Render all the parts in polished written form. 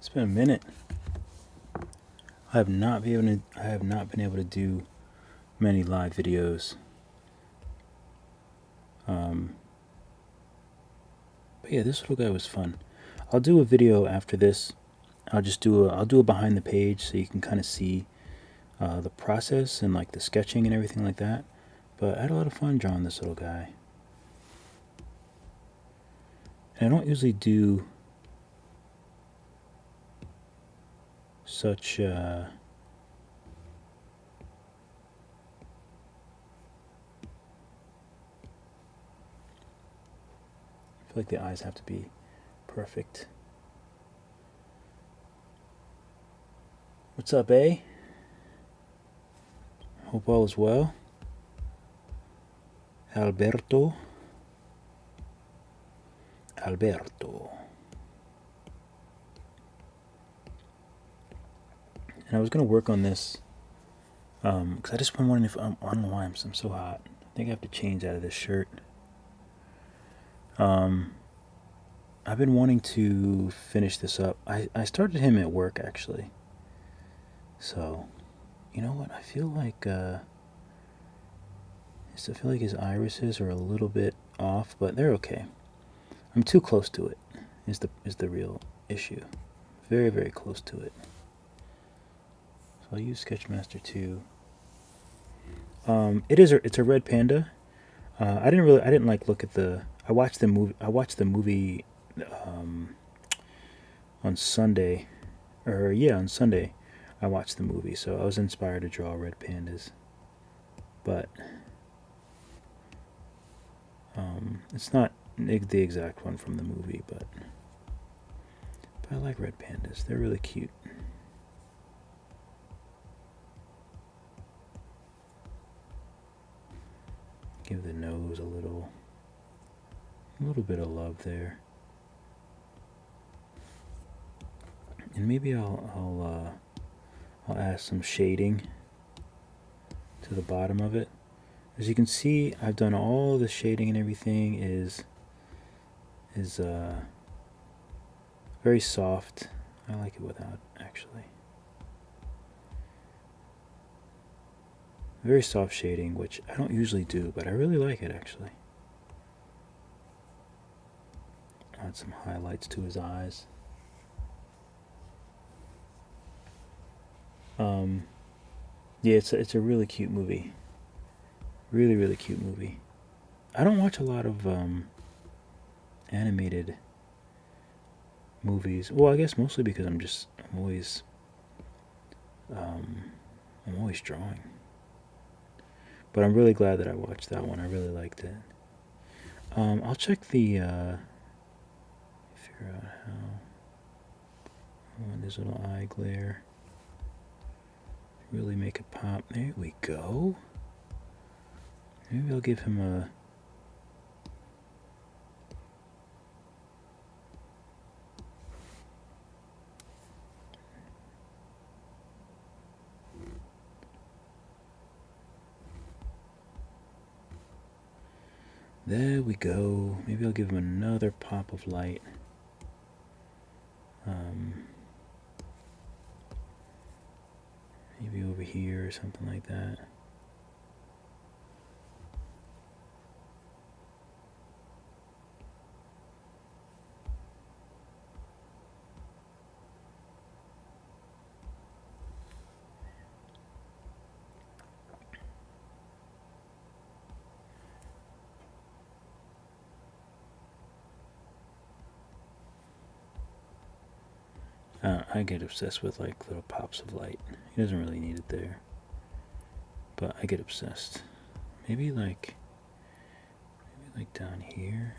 It's been a minute. I have not been able to do many live videos. But yeah, this little guy was fun. I'll do a video after this. I'll do a behind the page so you can kind of see the process and like the sketching and everything like that. But I had a lot of fun drawing this little guy. And I don't usually do such I feel like the eyes have to be perfect. What's up, eh? Hope all is well. Alberto. And I was gonna work on this because I just been wondering if I don't know why I'm so hot. I think I have to change out of this shirt. I've been wanting to finish this up. I started him at work actually. So, you know what? I feel like his irises are a little bit off, but they're okay. I'm too close to it. Is the real issue? Very, very close to it. So I'll use Sketchmaster 2. It's a red panda. I didn't like look at the. I watched the movie on Sunday, on Sunday. I watched the movie, so I was inspired to draw red pandas. But it's not the exact one from the movie, but I like red pandas. They're really cute. Give the nose a little bit of love there. And maybe I'll add some shading to the bottom of it. As you can see, I've done all the shading and everything is very soft. I like it without, actually. Very soft shading, which I don't usually do, but I really like it, actually. Add some highlights to his eyes. Yeah, it's a really cute movie. Really, really cute movie. I don't watch a lot of animated movies. Well, I guess mostly because I'm always drawing. But I'm really glad that I watched that one. I really liked it. I'll check the figure out how. Oh, there's a little eye glare. Really make it pop. There we go. Maybe I'll give him a. There we go. Maybe I'll give him another pop of light. Maybe over here or something like that. I get obsessed with like little pops of light. He doesn't really need it there, but I get obsessed. Maybe like down here.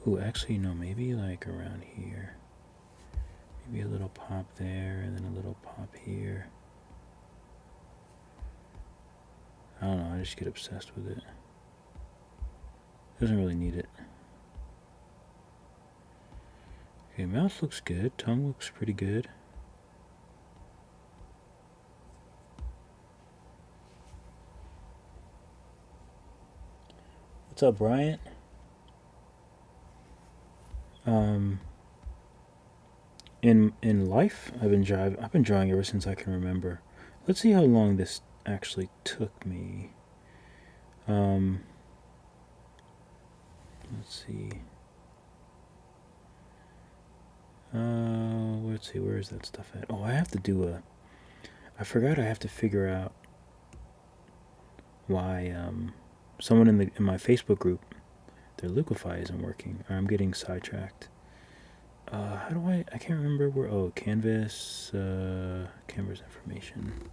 Ooh, actually no, maybe like around here. Maybe a little pop there and then a little pop here. I don't know, I just get obsessed with it. Doesn't really need it. Okay, mouth looks good. Tongue looks pretty good. What's up, Bryant? Um, in life, I've been drawing ever since I can remember. Let's see how long this actually took me. Let's see. Let's see, where is that stuff at? Oh, I have to do a. I forgot I have to figure out why someone in my Facebook group, their Liquify isn't working. Or I'm getting sidetracked. How do I can't remember where. Oh, Canvas, Canvas information.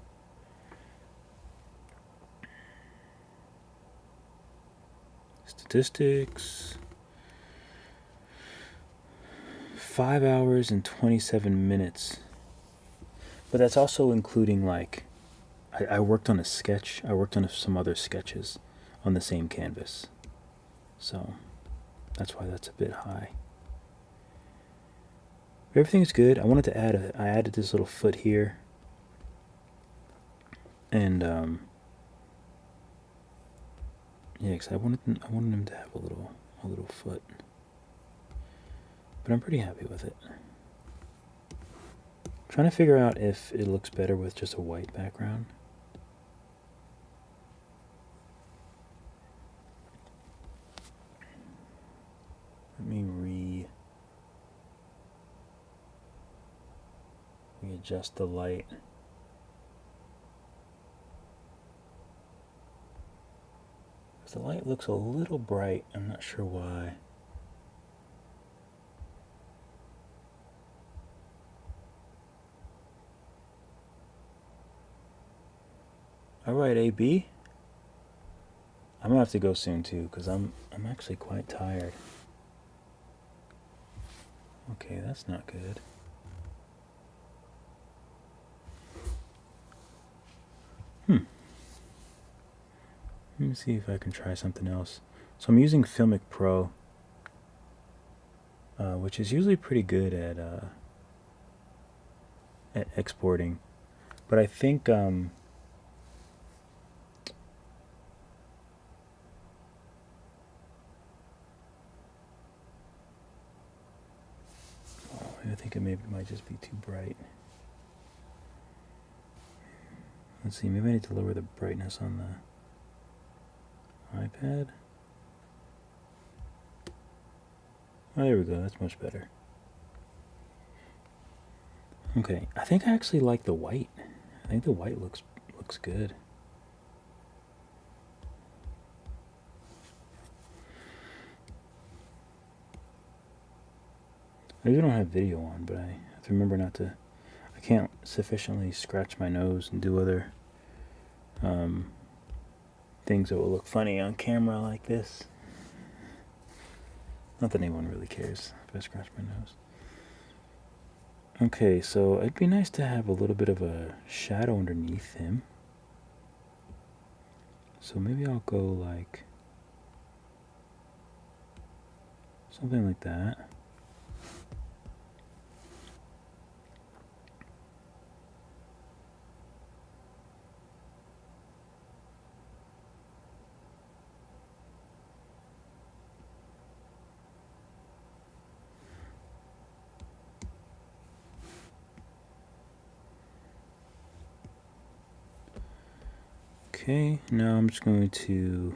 Statistics. 5 hours and 27 minutes. But that's also including, like, I worked on a sketch. I worked on some other sketches on the same canvas. So that's why that's a bit high. Everything's good. I wanted to I added this little foot here. And yeah, cause I wanted him to have a little foot. But I'm pretty happy with it. Trying to figure out if it looks better with just a white background. Let me readjust the light. The light looks a little bright. I'm not sure why. All right, AB. I'm gonna have to go soon too, because I'm actually quite tired. Okay, that's not good. Let me see if I can try something else. So I'm using Filmic Pro, which is usually pretty good at exporting, but I think I think it might just be too bright. Let's see, maybe I need to lower the brightness on the iPad. Oh, there we go, that's much better. Okay, I think I actually like the white. I think the white looks good. I usually don't have video on, but I have to remember not to. I can't sufficiently scratch my nose and do other things that will look funny on camera like this. Not that anyone really cares if I scratch my nose. Okay, so it'd be nice to have a little bit of a shadow underneath him. So maybe I'll go like something like that. Okay, now I'm just going to,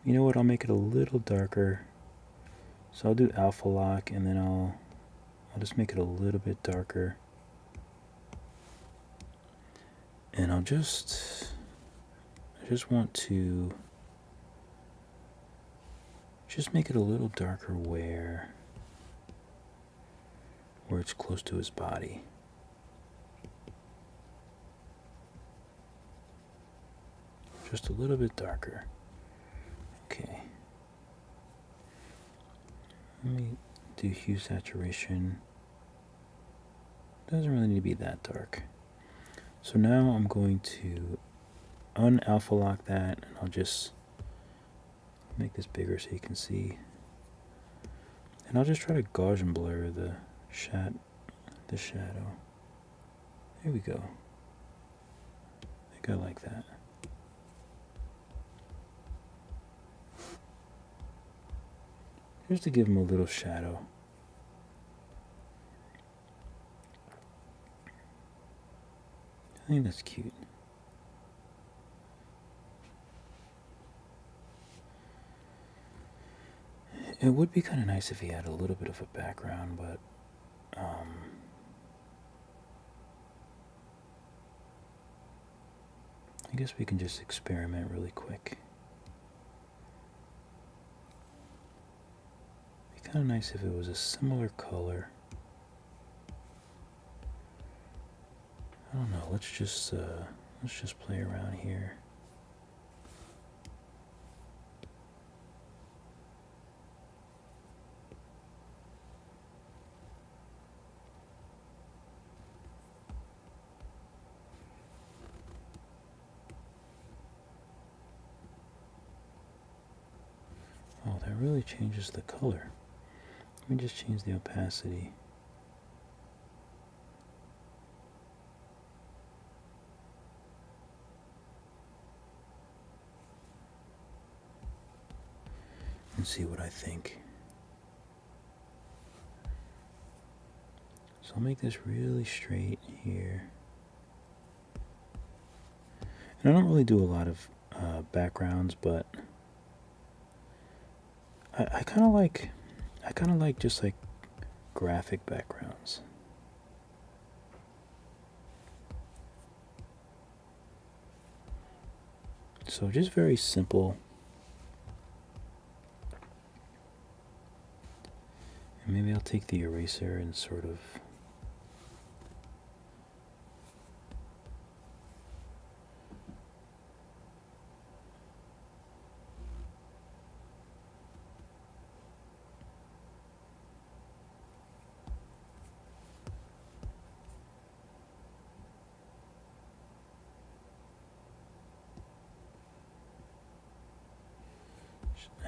you know what, I'll make it a little darker. So I'll do alpha lock, and then I'll just make it a little bit darker. And I just want to just make it a little darker where it's close to his body. Just a little bit darker. Okay. Let me do hue saturation. Doesn't really need to be that dark. So now I'm going to un-alpha lock that, and I'll just make this bigger so you can see. And I'll just try to Gaussian blur the shadow. There we go. I think I like that. just to give him a little shadow. I think that's cute. It would be kind of nice if he had a little bit of a background, but I guess we can just experiment really quick. It'd be kind of nice if it was a similar color. I don't know. Let's just play around here. Oh, that really changes the color. Let me just change the opacity. And see what I think. So I'll make this really straight here. And I don't really do a lot of backgrounds, but I kind of like just like graphic backgrounds. So just very simple. And maybe I'll take the eraser and sort of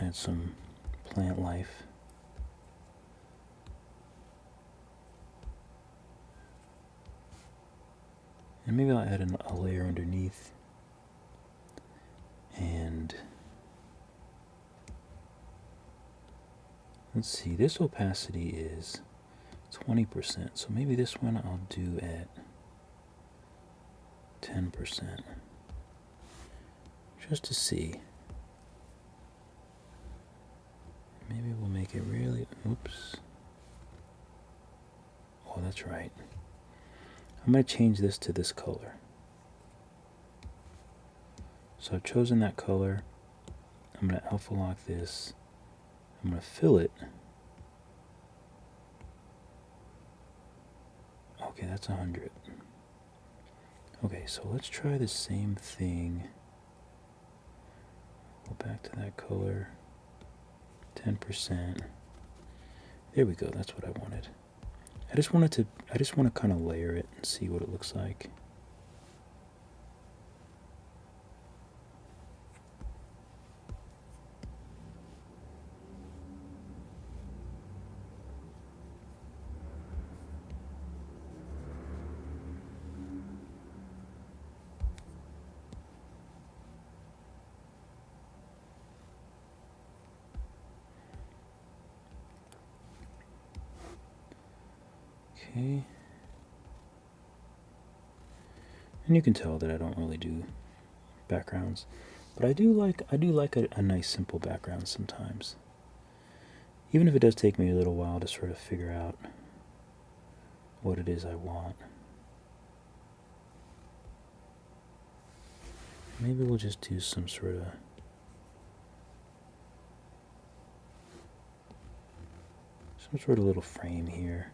add some plant life. And maybe I'll add a layer underneath. And let's see, this opacity is 20%. So maybe this one I'll do at 10%. Just to see. Maybe we'll make it really, oops. Oh, that's right. I'm going to change this to this color. So I've chosen that color. I'm going to alpha lock this. I'm going to fill it. Okay, that's 100. Okay, so let's try the same thing. Go back to that color. 10%. There we go, that's what I wanted. I just want to kind of layer it and see what it looks like. Okay. And you can tell that I don't really do backgrounds, but I do like a nice simple background sometimes. Even if it does take me a little while to sort of figure out what it is I want. Maybe we'll just do some sort of little frame here.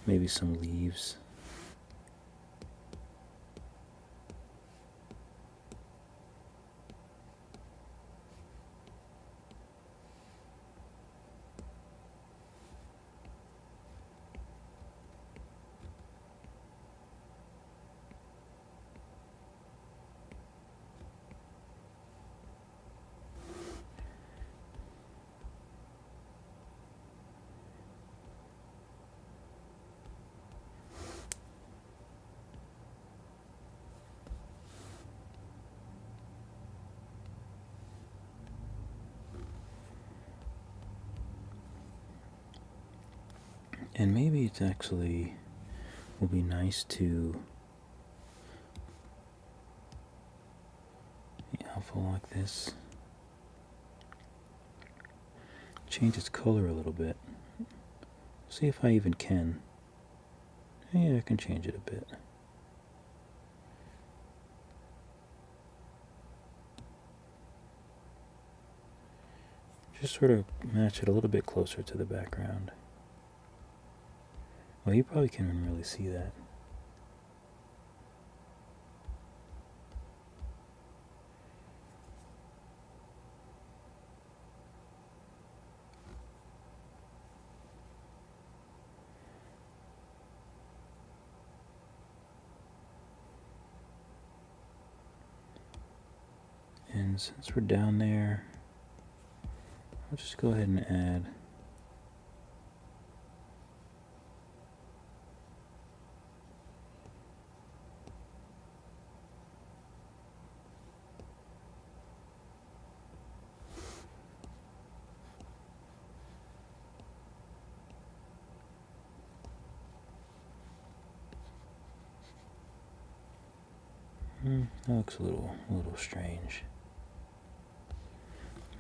Maybe some leaves. And maybe it's actually will be nice to the alpha like this. Change its color a little bit. See if I even can. Yeah, I can change it a bit. Just sort of match it a little bit closer to the background. Well, you probably can't even really see that. And since we're down there, I'll just go ahead and add that looks a little strange.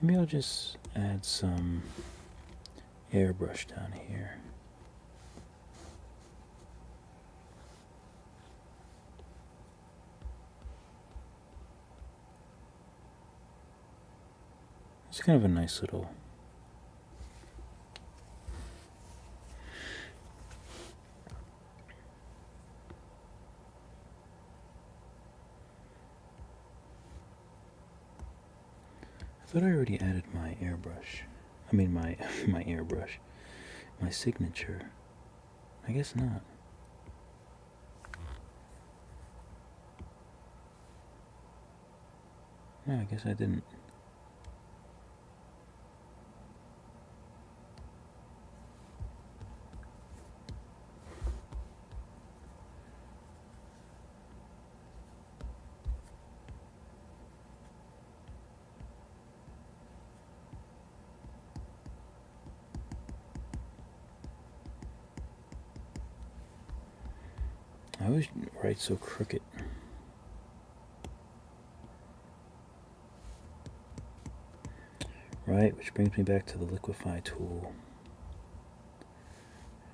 Maybe I'll just add some airbrush down here. It's kind of a nice little. I thought I already added my airbrush. I mean my airbrush. My signature. I guess not. Yeah, I guess I didn't. I always write so crooked. Right, which brings me back to the liquify tool.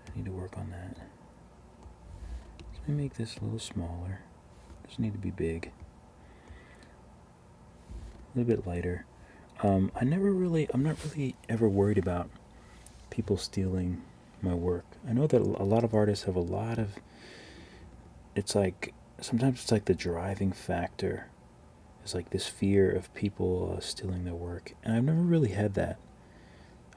I need to work on that. Let me make this a little smaller. Doesn't need to be big. A little bit lighter. I'm not really ever worried about people stealing my work. I know that a lot of artists have a lot of. It's like sometimes it's like the driving factor is like this fear of people stealing their work, and I've never really had that.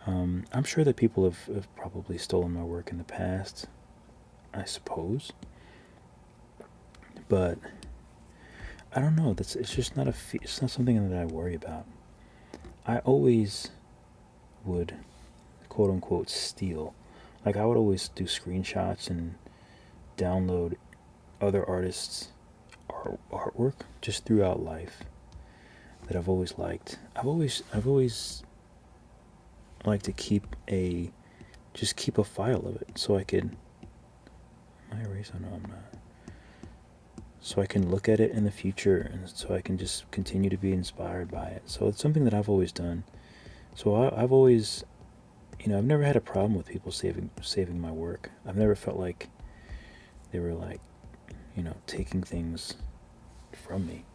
I'm sure that people have probably stolen my work in the past, I suppose, but I don't know. It's just not it's not something that I worry about. I always would, quote unquote, steal. Like I would always do screenshots and download other artists' artwork just throughout life that I've always liked. I've always liked to keep a file of it so I could. Am I erasing? No, I'm not. So I can look at it in the future, and so I can just continue to be inspired by it. So it's something that I've always done. So I've always, I've never had a problem with people saving my work. I've never felt like they were like, taking things from me.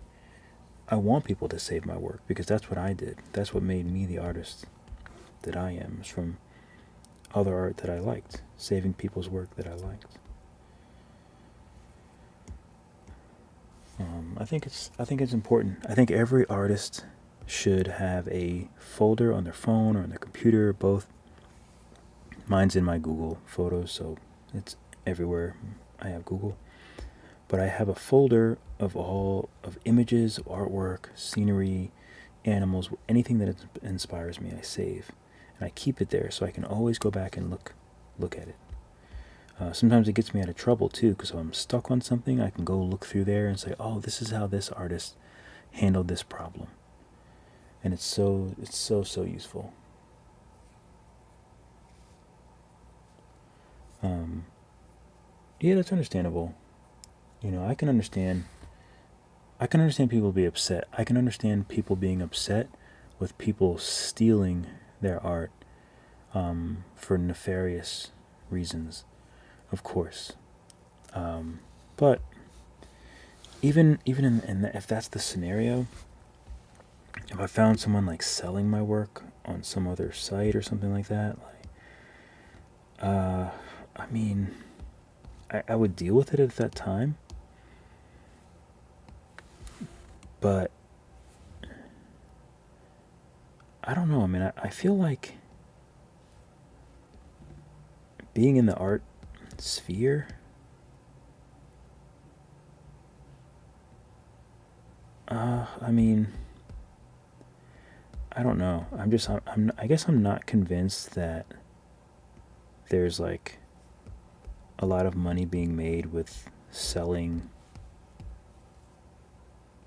I want people to save my work because that's what I did. That's what made me the artist that I am. It was from other art that I liked, saving people's work that I liked. I think it's important. I think every artist should have a folder on their phone or on their computer, both. Mine's in my Google Photos, so it's everywhere. I have Google. But I have a folder of all of images, artwork, scenery, animals, anything that inspires me, I save. And I keep it there so I can always go back and look at it. Sometimes it gets me out of trouble too, because if I'm stuck on something, I can go look through there and say, oh, this is how this artist handled this problem. And it's so useful. Yeah, that's understandable. You know, I can understand. I can understand people be upset. I can understand people being upset with people stealing their art for nefarious reasons, of course. But even if that's the scenario, if I found someone like selling my work on some other site or something like that, like, I mean, I would deal with it at that time. But I don't know. I mean, I feel like being in the art sphere, I mean, I don't know. I guess I'm not convinced that there's like a lot of money being made with selling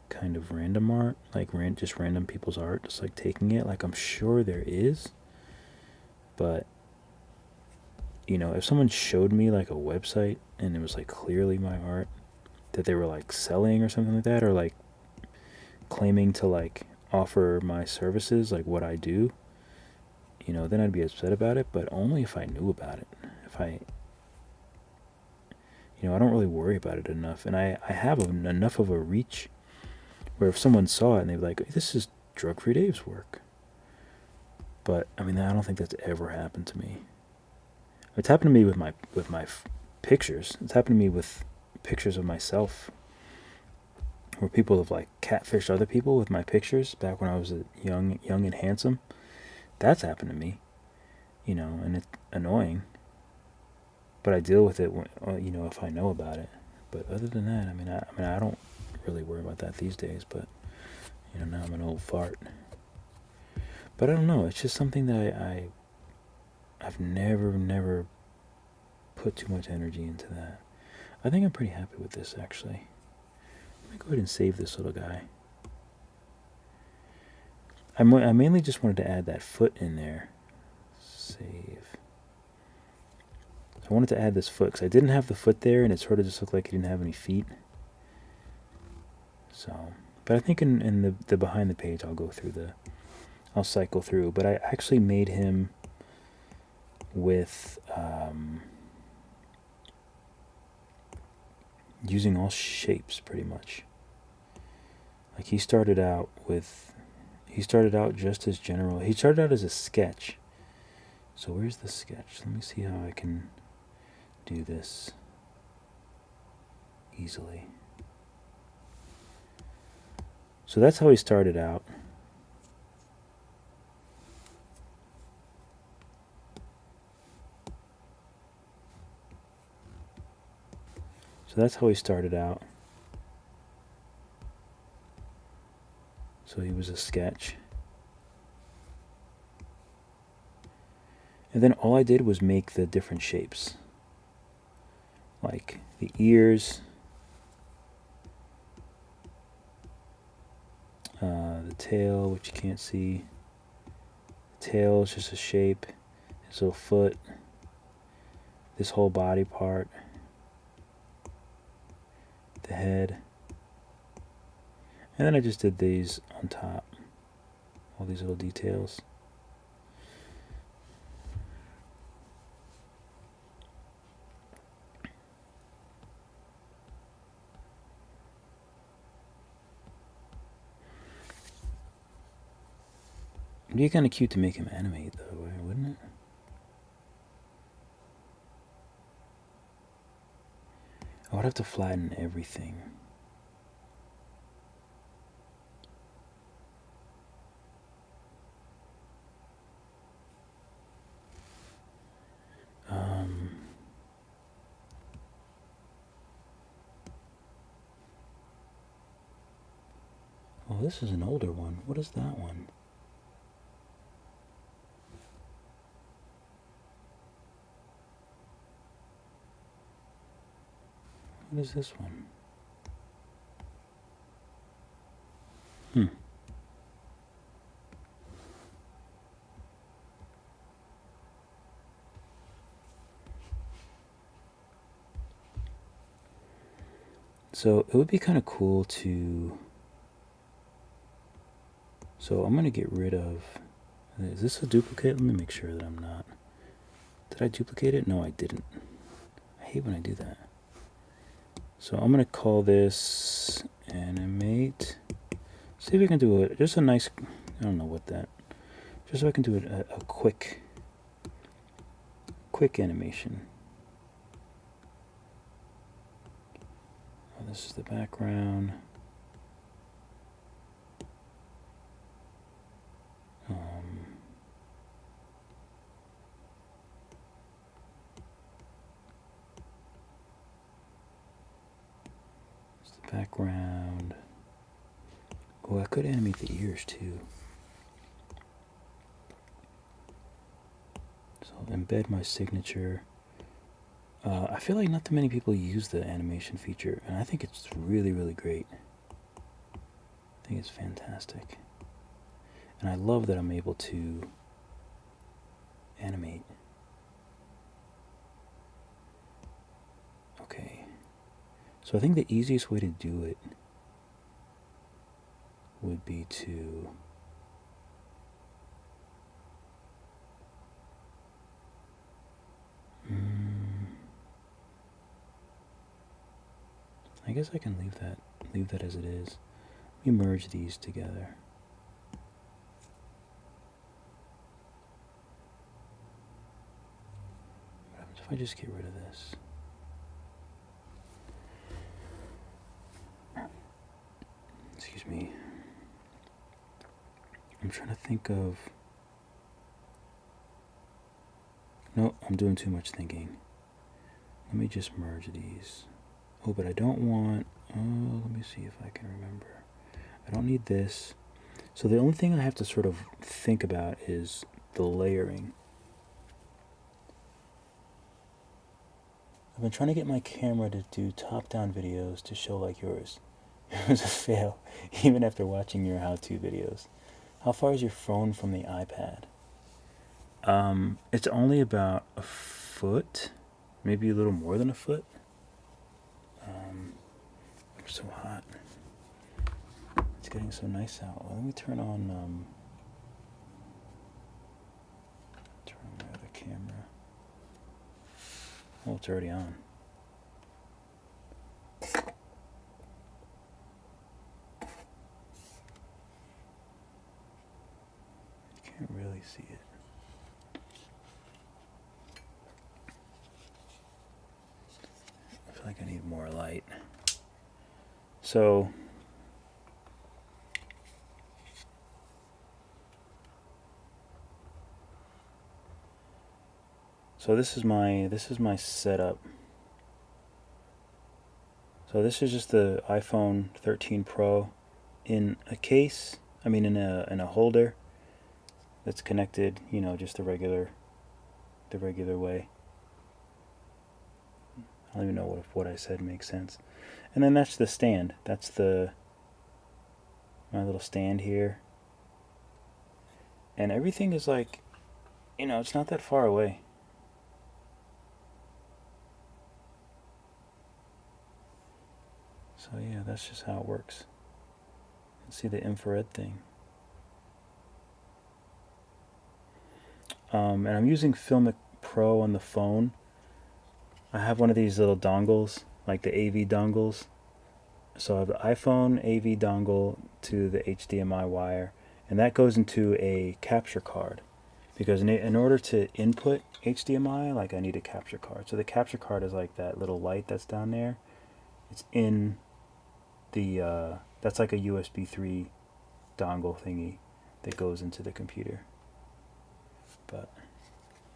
kind of random art, like just random people's art, just like taking it. Like I'm sure there is, but you know, if someone showed me like a website and it was like clearly my art that they were like selling or something like that, or like claiming to like offer my services, like what I do, you know, then I'd be upset about it, but only if I knew about it. If I, you know, I don't really worry about it enough, and I have enough of a reach where if someone saw it and they'd be like, this is Drug Free Dave's work. But I mean, I don't think that's ever happened to me. It's happened to me with my pictures. It's happened to me with pictures of myself, where people have like catfished other people with my pictures back when I was a young and handsome. That's happened to me, you know, and it's annoying. But I deal with it, when, you know, if I know about it. But other than that, I don't really worry about that these days. But you know, now I'm an old fart. But I don't know. It's just something that I've never put too much energy into that. I think I'm pretty happy with this actually. Let me go ahead and save this little guy. I mainly just wanted to add that foot in there. Save. I wanted to add this foot because I didn't have the foot there, and it sort of just looked like he didn't have any feet. So, but I think in the behind the page, I'll cycle through. But I actually made him with using all shapes pretty much. Like he started out just as general. He started out as a sketch. So where's the sketch? Let me see how I can do this easily. So that's how he started out. So that's how he started out. So he was a sketch. And then all I did was make the different shapes. Like the ears, the tail, which you can't see. The tail is just a shape. His little foot. This whole body part. The head. And then I just did these on top. All these little details. It'd be kind of cute to make him animate though, wouldn't it? I would have to flatten everything. Well, this is an older one. What is that one? What is this one? So it would be kind of cool to, so I'm going to get rid of, is this a duplicate? Let me make sure that I'm not. Did I duplicate it? No, I didn't. I hate when I do that. So I'm going to call this Animate. See if we can do it. Just a nice, I don't know what that, just so I can do a quick animation. Oh, this is the background. It's the background. Oh, I could animate the ears too. So I'll embed my signature. I feel like not too many people use the animation feature, and I think it's really, really great. I think it's fantastic. And I love that I'm able to animate. Okay. So I think the easiest way to do it would be to I guess I can leave that as it is. Let me merge these together. What happens if I just get rid of this? Excuse me. I'm trying to think of... No, I'm doing too much thinking. Let me just merge these. Oh, but I don't want... Oh, let me see if I can remember. I don't need this. So the only thing I have to sort of think about is the layering. I've been trying to get my camera to do top-down videos to show like yours. It was a fail, even after watching your how-to videos. How far is your phone from the iPad? It's only about a foot, maybe a little more than a foot. I'm so hot. It's getting so nice out. Well, let me turn on my other camera. Oh, it's already on. You can't really see it. I feel like I need more light. So this is my setup. So this is just the iPhone 13 Pro in a case. I mean, in a holder that's connected. You know, just the regular way. I don't even know if what I said makes sense. And then that's the stand. That's my little stand here. And everything is like, you know, it's not that far away. So yeah, that's just how it works. See the infrared thing. And I'm using Filmic Pro on the phone. I have one of these little dongles, like the AV dongles. So I have the iPhone AV dongle to the HDMI wire, and that goes into a capture card. Because in order to input HDMI, like I need a capture card. So the capture card is like that little light that's down there. It's in the, that's like a USB 3 dongle thingy that goes into the computer. But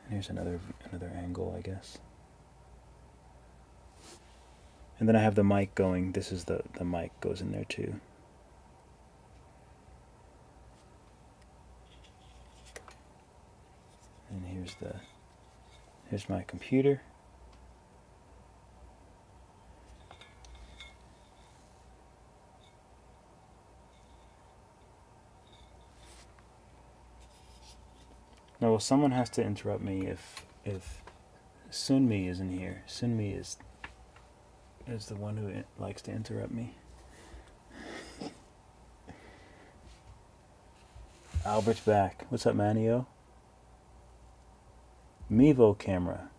here's another angle, I guess. And then I have the mic going. This is the mic goes in there too. And here's my computer. Now, well, someone has to interrupt me if Sunmi isn't here. Sunmi is is the one who likes to interrupt me. Albert's back. What's up, Manio? Mevo camera.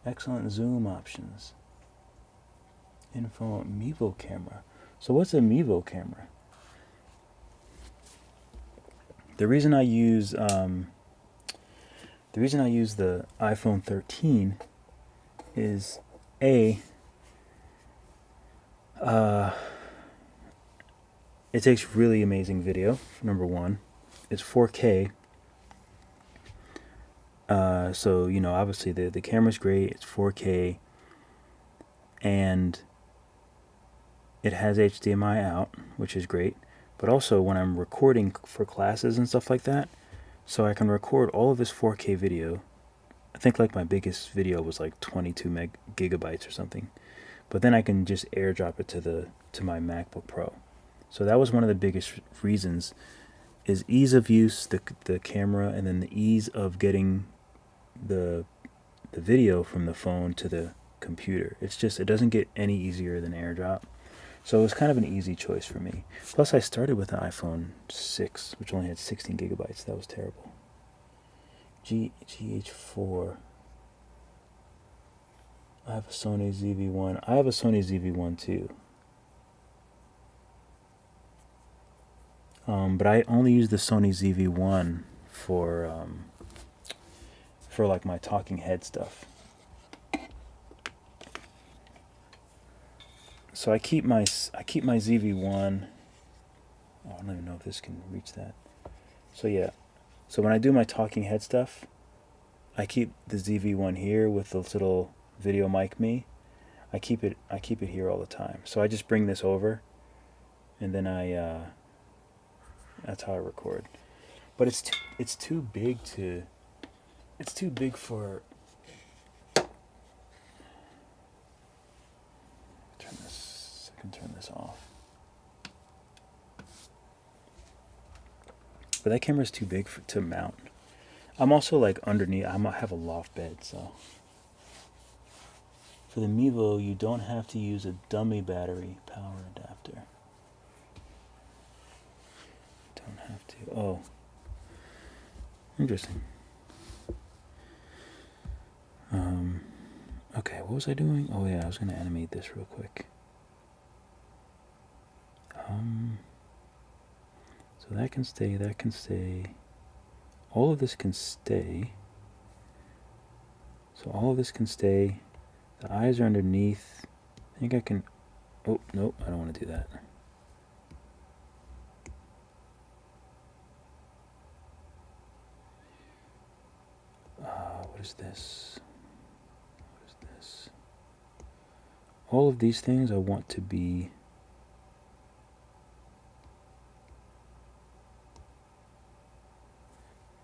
Excellent zoom options. Info on Mevo camera. So what's a Mevo camera? The reason I use the iPhone 13 is it takes really amazing video. Number one, it's 4K. So you know, obviously the camera's great. It's 4K, and it has HDMI out, which is great. But also when I'm recording for classes and stuff like that, so I can record all of this 4K video. I think like my biggest video was like 22 gigabytes or something. But then I can just airdrop it to my MacBook Pro. So that was one of the biggest reasons, is ease of use, the camera, and then the ease of getting the video from the phone to the computer. It's just, it doesn't get any easier than AirDrop. So it was kind of an easy choice for me. Plus I started with an iPhone 6, which only had 16 gigabytes. That was terrible. GH4. I have a Sony ZV-1. I have a Sony ZV-1 too. But I only use the Sony ZV-1 for like my talking head stuff. So I keep my ZV-1. Oh, I don't even know if this can reach that. So yeah. So when I do my talking head stuff, I keep the ZV-1 here with the little video mic me. I keep it here all the time. So I just bring this over, and then that's how I record. But it's too big for. I can turn this off. But that camera's too big to mount. I'm also like underneath. I have a loft bed, so. For the Mevo, you don't have to use a dummy battery power adapter. Don't have to. Oh. Interesting. Okay, what was I doing? Oh yeah, I was gonna animate this real quick. So that can stay, that can stay. All of this can stay. So all of this can stay. The eyes are underneath. I think I can. Oh, nope, I don't want to do that. What is this? What is this? All of these things I want to be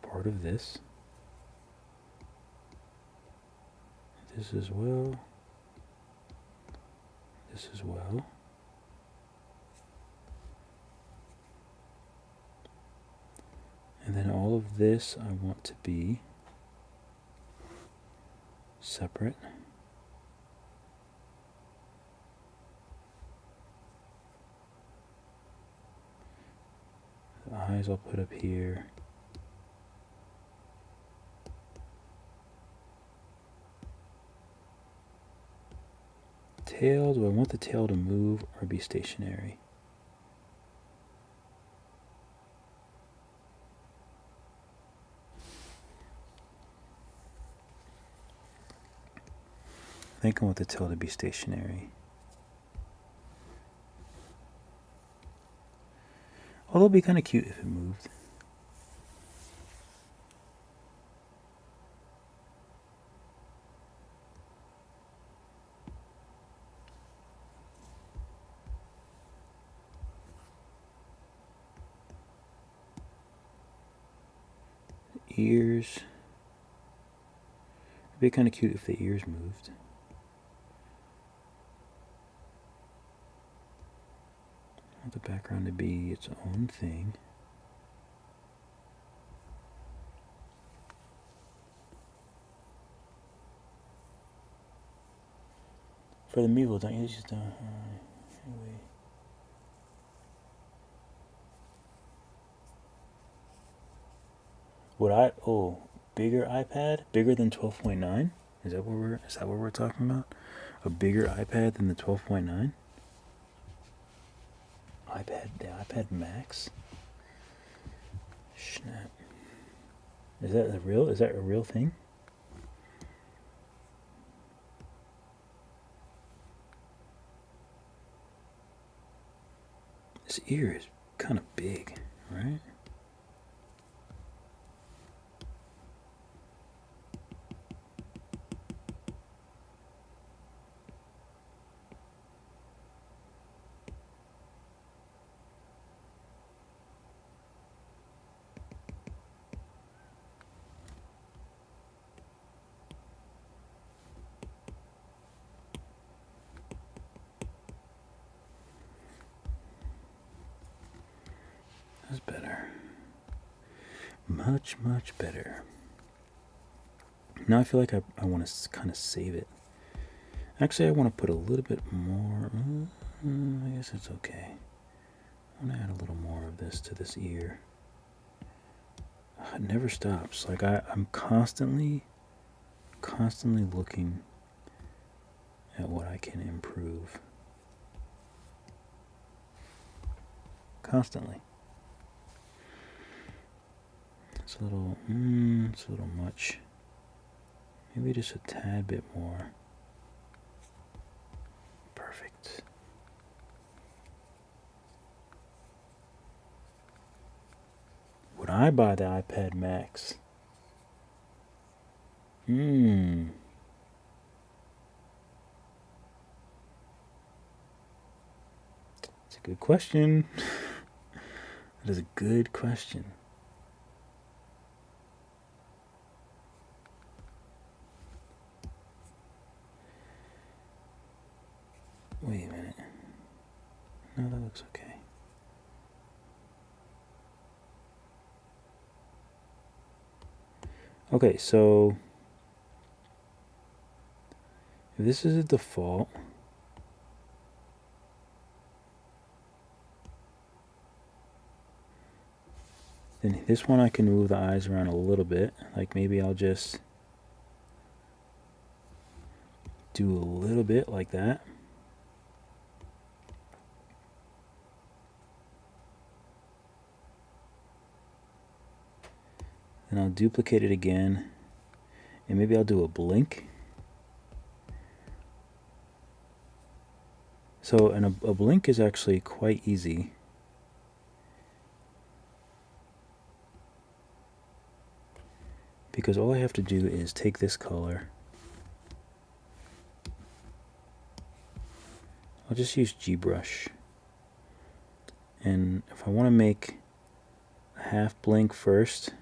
part of this. This as well. This as well. And then all of this I want to be separate. The eyes I'll put up here. Tail, do I want the tail to move or be stationary? I think I want the tail to be stationary. Although it'd be kind of cute if it moved. Ears. It'd be kind of cute if the ears moved. I want the background to be its own thing. For the Mevo, don't you just anyway. Would I bigger iPad? Bigger than 12.9? Is that what we're talking about? A bigger iPad than the 12.9? The iPad Max? Snap. Is that a real thing? This ear is kind of big, right? That's better. Much, much better. Now I feel like I want to kind of save it. Actually, I want to put a little bit more. I guess it's okay. I want to add a little more of this to this ear. It never stops. Like I'm constantly looking at what I can improve. Constantly. It's a little much. Maybe just a tad bit more. Perfect. Would I buy the iPad Max? It's a good question. That is a good question. Wait a minute. No, that looks okay. Okay, so if this is a default, then this one I can move the eyes around a little bit. Like maybe I'll just do a little bit like that. Then I'll duplicate it again, and maybe I'll do a blink. So, and a blink is actually quite easy. Because all I have to do is take this color. I'll just use GBrush. And if I want to make a half blink first,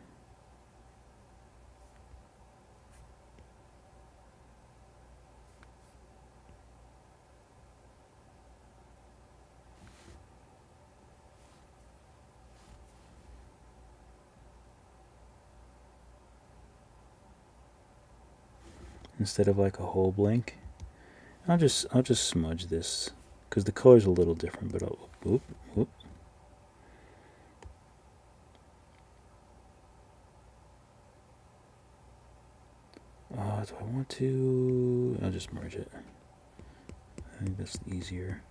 instead of like a whole blink, I'll just smudge this because the color's a little different. But I'll whoop. Do I want to? I'll just merge it. I think that's easier.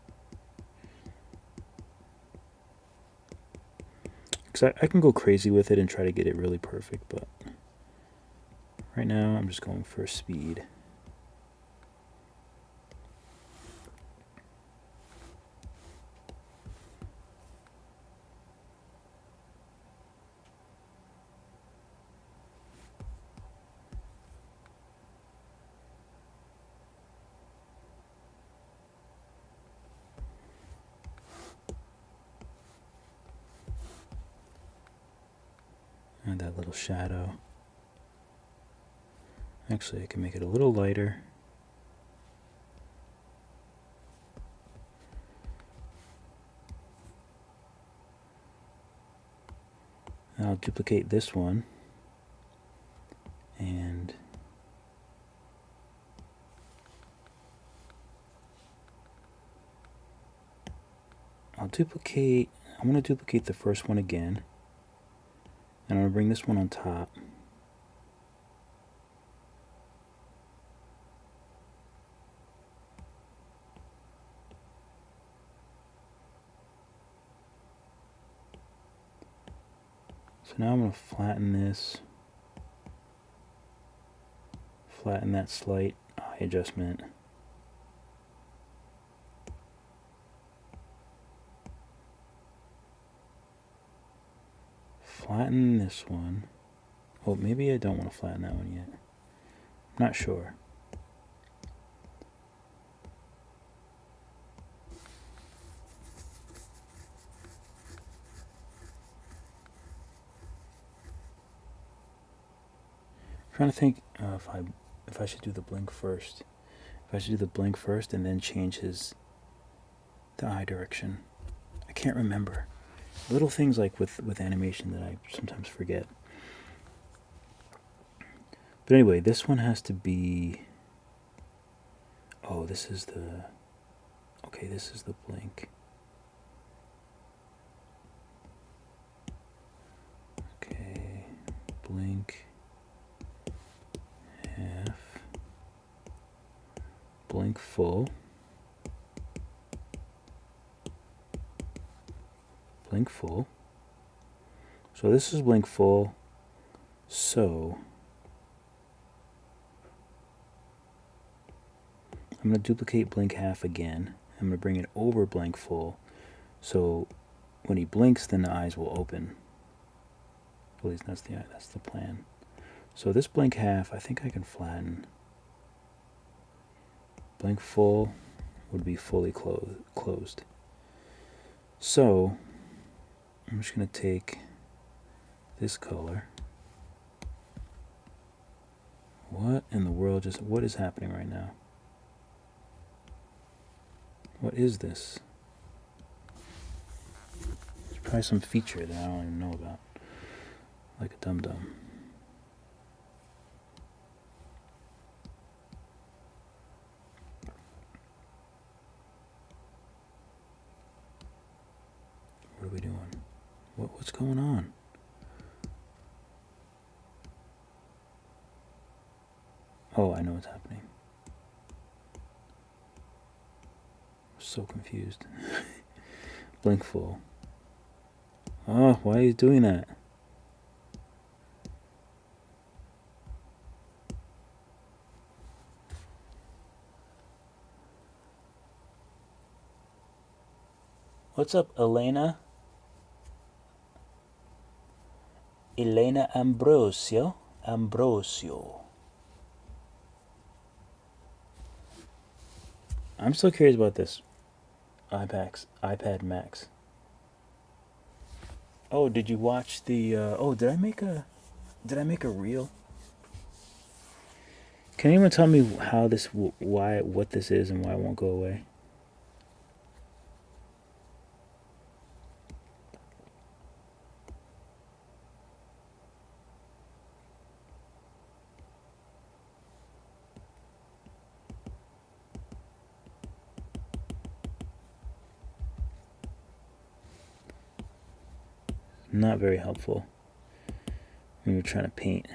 Because I can go crazy with it and try to get it really perfect, but right now I'm just going for speed. And that little shadow. Actually, I can make it a little lighter. And I'll duplicate this one. And I'm going to duplicate the first one again. And I'm going to bring this one on top. So now I'm going to flatten this. Flatten that slight eye adjustment. Flatten this one. Oh, maybe I don't want to flatten that one yet. I'm not sure. I'm trying to think if I should do the blink first. If I should do the blink first and then change the eye direction. I can't remember. Little things like with animation that I sometimes forget. But anyway, this one has to be... Oh, this is the... Okay, this is the blink. Okay, blink, half, blink full, blink full. So this is blink full, so I'm going to duplicate blink half again. I'm going to bring it over blink full, so when he blinks, then the eyes will open. At least that's the plan. So this blink half, I think I can flatten. Blink full would be fully closed. So I'm just going to take this color. What in the world what is happening right now? What is this? There's probably some feature that I don't even know about. Like a dum-dum. What are we doing? What's going on? Oh, I know what's happening. I'm so confused. Blink full. Oh, why are you doing that? What's up, Elena? Elena Ambrosio. I'm still curious about this iPad Max. Oh, did you watch the? Did I make a reel? Can anyone tell me how this, what this is, and why it won't go away? Not very helpful when you're trying to paint.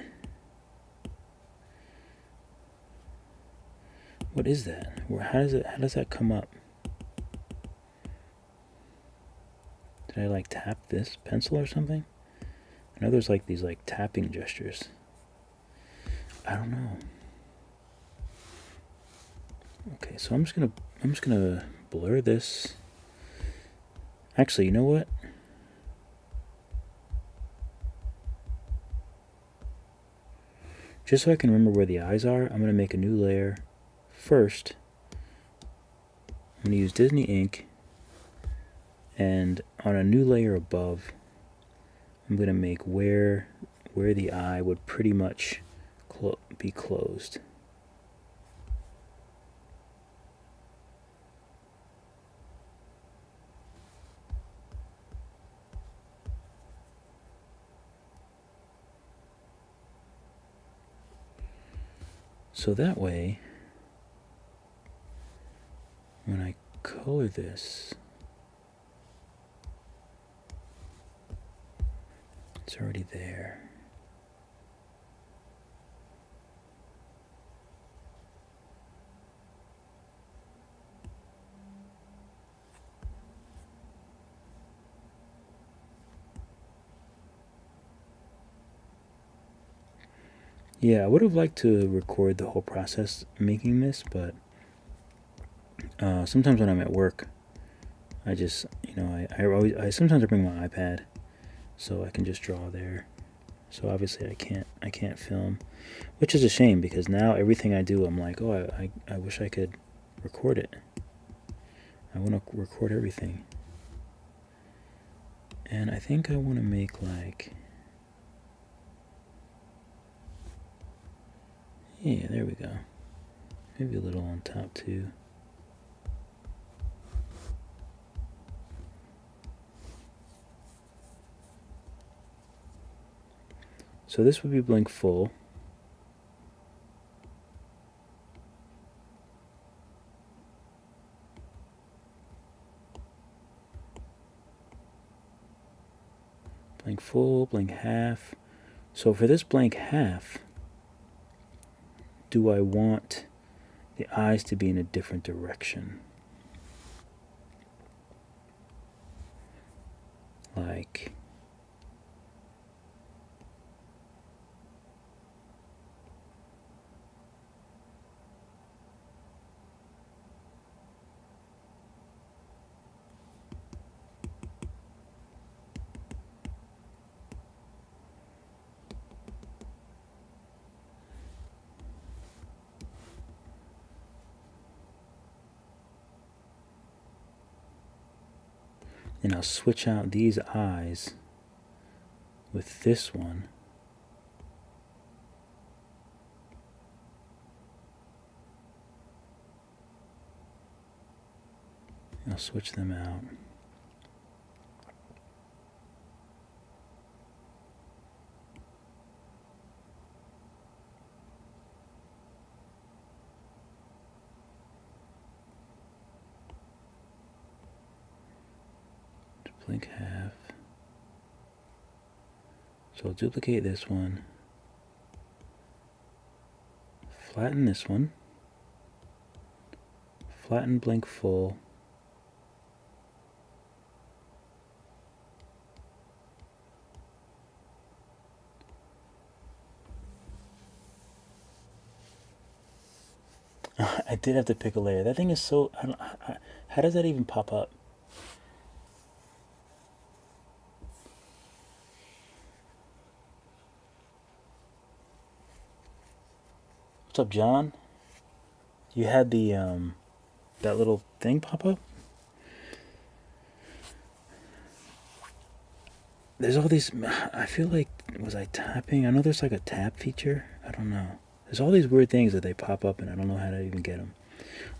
What is that? How does that come up? Did I like tap this pencil or something? I know there's like these like tapping gestures. I don't know. Okay, so I'm just gonna blur this. Actually, you know what? Just so I can remember where the eyes are, I'm gonna make a new layer. First, I'm going to use Disney ink, and on a new layer above, I'm going to make where the eye would pretty much be closed. So that way, when I color this, It's already there. Yeah, I would have liked to record the whole process making this, but sometimes when I'm at work, I just, I sometimes I bring my iPad so I can just draw there. So obviously I can't film, which is a shame because now everything I do, I'm like, oh, I wish I could record it. I want to record everything. And I think I want to make like, yeah, there we go. Maybe a little on top too. So this would be blink full. Blank full, blank half. So for this blank half, do I want the eyes to be in a different direction? Like, and I'll switch out these eyes with this one. I'll switch them out. Blink half. So I'll duplicate this one, flatten this one, flatten blink full, I did have to pick a layer. That thing is so, how does that even pop up? What's up, John? You had the that little thing pop up? There's all these, I feel like, was I tapping? I know there's like a tap feature. I don't know. There's all these weird things that they pop up and I don't know how to even get them.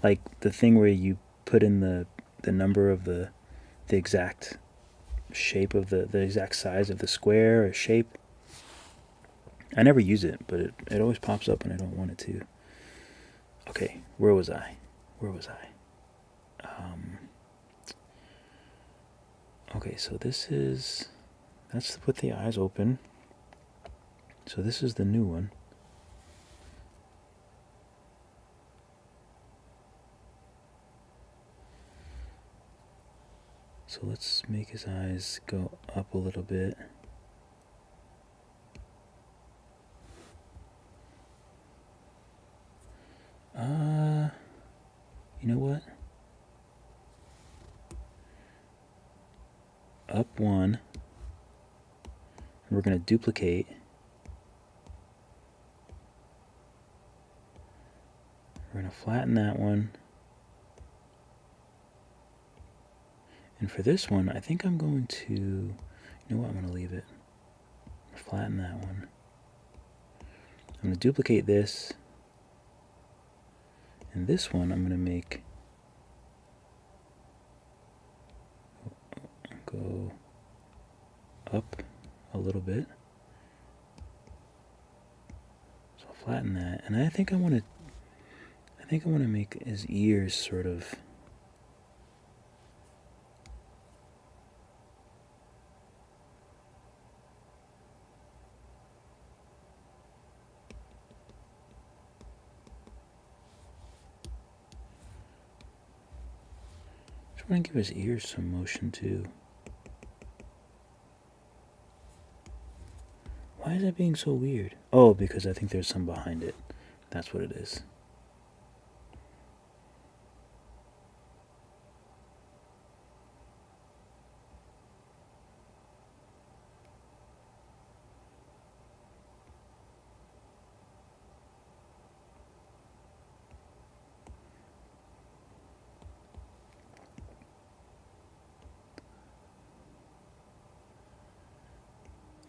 Like the thing where you put in the number of the exact shape of the exact size of the square or shape. I never use it, but it always pops up and I don't want it to. Okay, where was I? Okay, so that's with the eyes open. So this is the new one. So let's make his eyes go up a little bit. You know what? Up one. And we're going to duplicate. We're going to flatten that one. And for this one, I think I'm going to, you know what, I'm going to leave it. Flatten that one. I'm going to duplicate this. And this one I'm going to make go up a little bit. So I'll flatten that. And I think I want to make his ears sort of just want to give his ears some motion too. Why is that being so weird? Oh, because I think there's some behind it. That's what it is.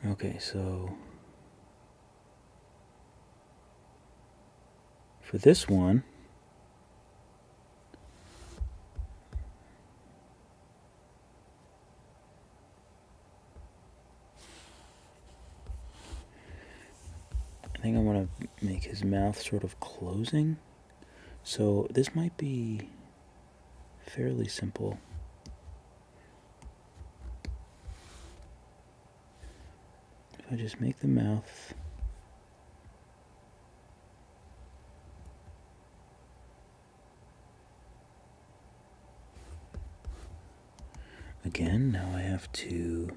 Okay, so for this one, I think I want to make his mouth sort of closing. So this might be fairly simple. If I just make the mouth again, now I have to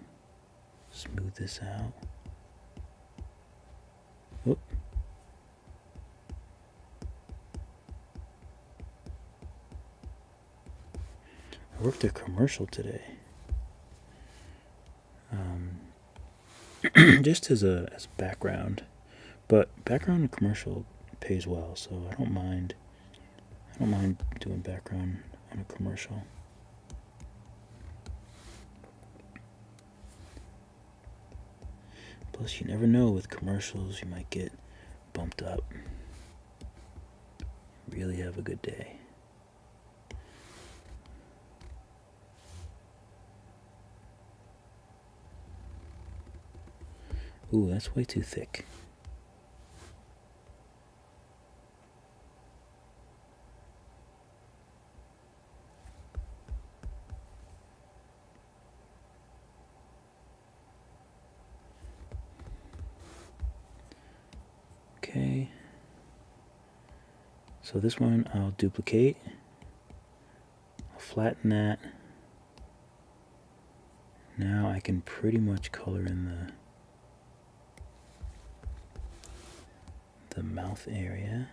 smooth this out. Oop. I worked a commercial today. Just as a background, but background in commercial pays well, so I don't mind doing background on a commercial. Plus, you never know with commercials, you might get bumped up. Really have a good day. Ooh, that's way too thick. Okay. So this one I'll duplicate. I'll flatten that. Now I can pretty much color in the mouth area.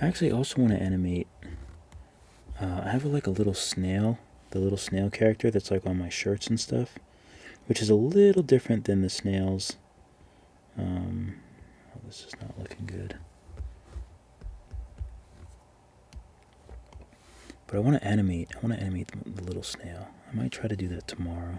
I actually also want to animate. I have like a little snail, the little snail character that's like on my shirts and stuff, which is a little different than the snails. Oh, this is not looking good. But I want to animate. The little snail. I might try to do that tomorrow.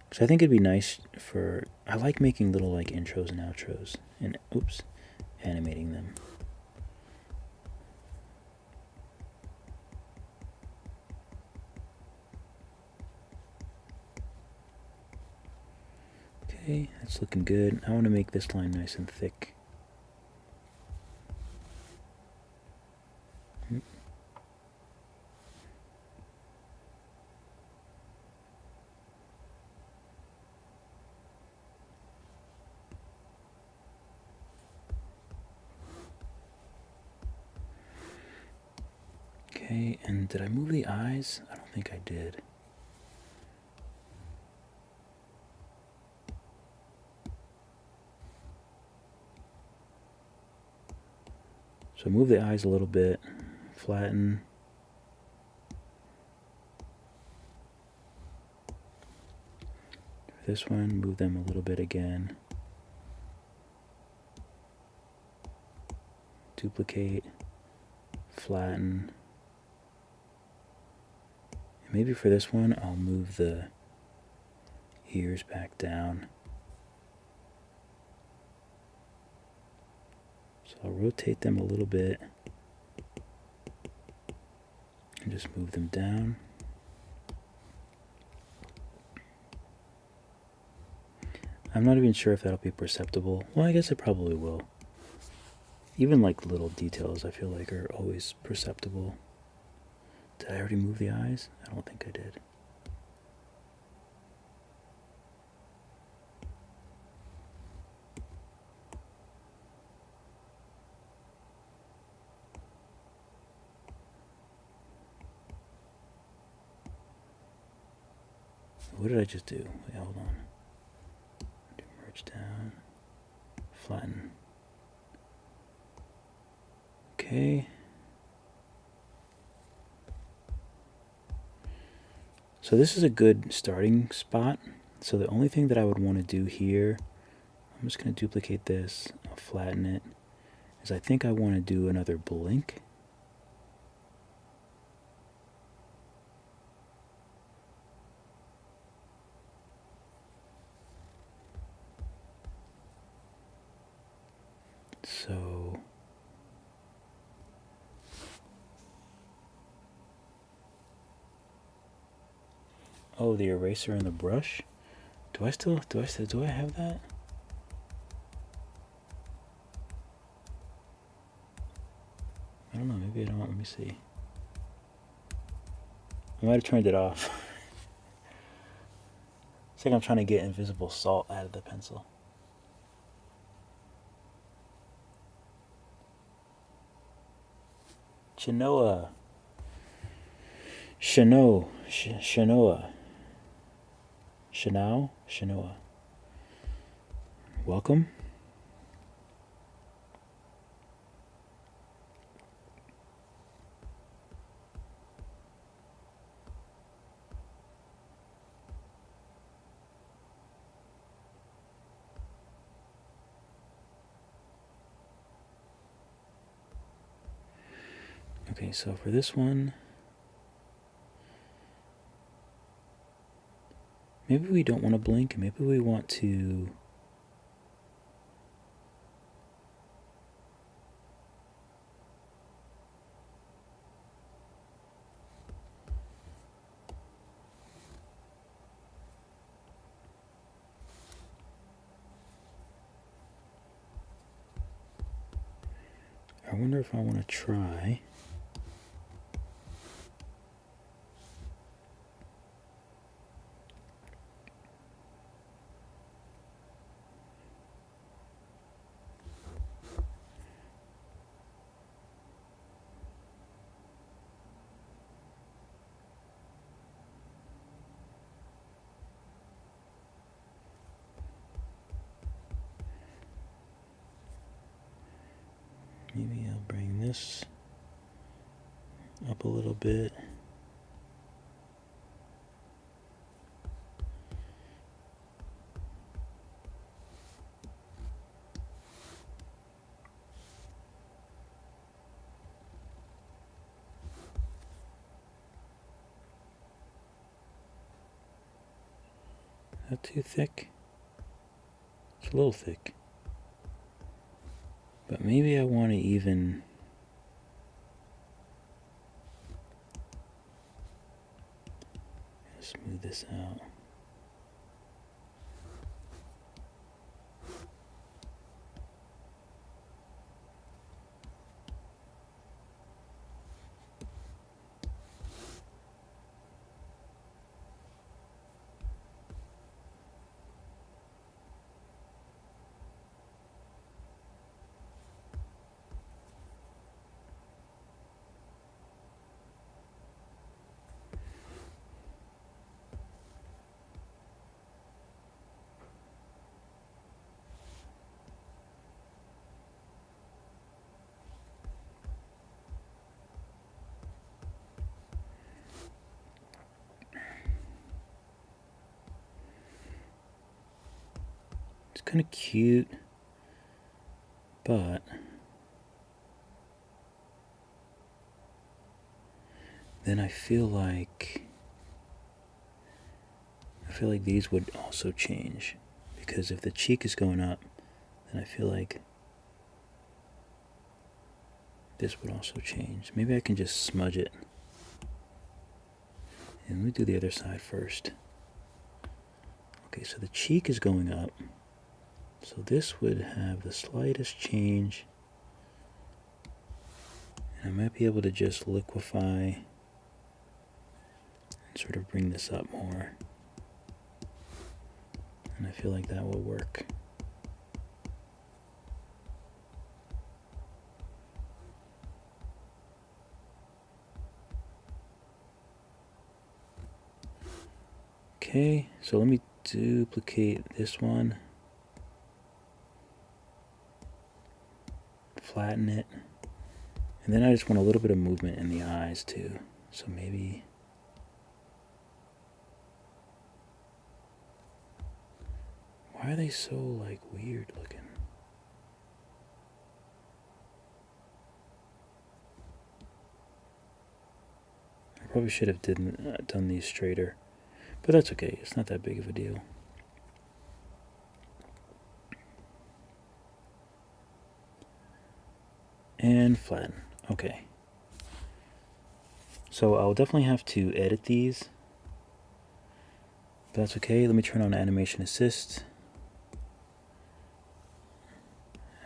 Because I think it'd be nice for. I like making little like intros and outros, and animating them. Okay, that's looking good. I want to make this line nice and thick. Okay, and did I move the eyes? I don't think I did. So move the eyes a little bit, flatten. For this one, move them a little bit again. Duplicate, flatten. And maybe for this one, I'll move the ears back down. So I'll rotate them a little bit and just move them down. I'm not even sure if that'll be perceptible. Well, I guess it probably will. Even like little details I feel like are always perceptible. Did I already move the eyes? I don't think I did. What did I just do? Wait, hold on. Merge down. Flatten. Okay. So this is a good starting spot. So the only thing that I would want to do here, I'm just going to duplicate this, I'll flatten it, is I think I want to do another blink. So oh, the eraser and the brush. Do I have that? I don't know, maybe I don't. Let me see. I might have turned it off. It's like I'm trying to get invisible salt out of the pencil. Shanoa. Shanoa. Welcome. Okay, so for this one, maybe we don't want to blink. Maybe we want to... I wonder if I want to try... Maybe I'll bring this up a little bit. Is that too thick? It's a little thick. But maybe I want to even... smooth this out. It's kind of cute, but then I feel like these would also change, because if the cheek is going up, then I feel like this would also change. Maybe I can just smudge it. And let me do the other side first. Okay, so the cheek is going up. So this would have the slightest change. And I might be able to just liquefy and sort of bring this up more. And I feel like that will work. Okay, so let me duplicate this one, flatten it, and then I just want a little bit of movement in the eyes too. So maybe, why are they so like weird looking? I probably should have done these straighter, but that's okay. It's not that big of a deal. And flatten. Okay. So I'll definitely have to edit these. But that's okay. Let me turn on Animation Assist.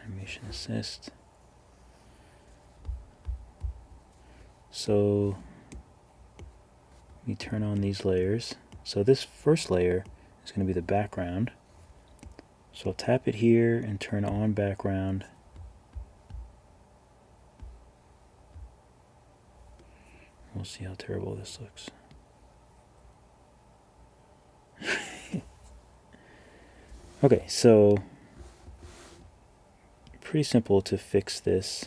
Animation Assist. So let me turn on these layers. So this first layer is going to be the background. So I'll tap it here and turn on background. We'll see how terrible this looks. Okay, so pretty simple to fix this.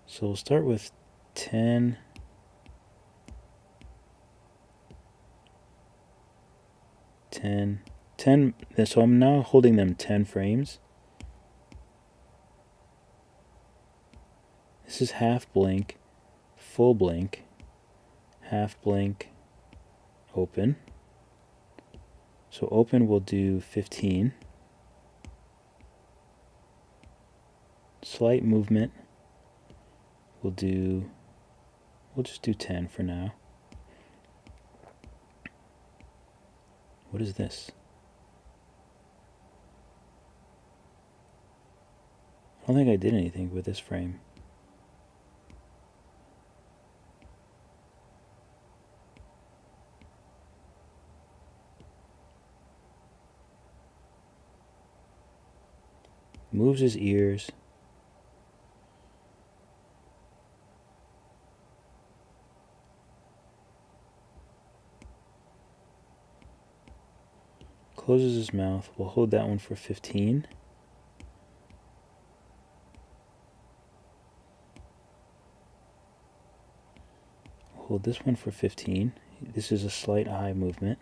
So we'll start with 10. 10. So I'm now holding them 10 frames. This is half blink, full blink, half blink, open. So open will do 15. Slight movement we'll just do 10 for now. What is this? I don't think I did anything with this frame. Moves his ears. Closes his mouth. We'll hold that one for 15. Hold this one for 15. This is a slight eye movement.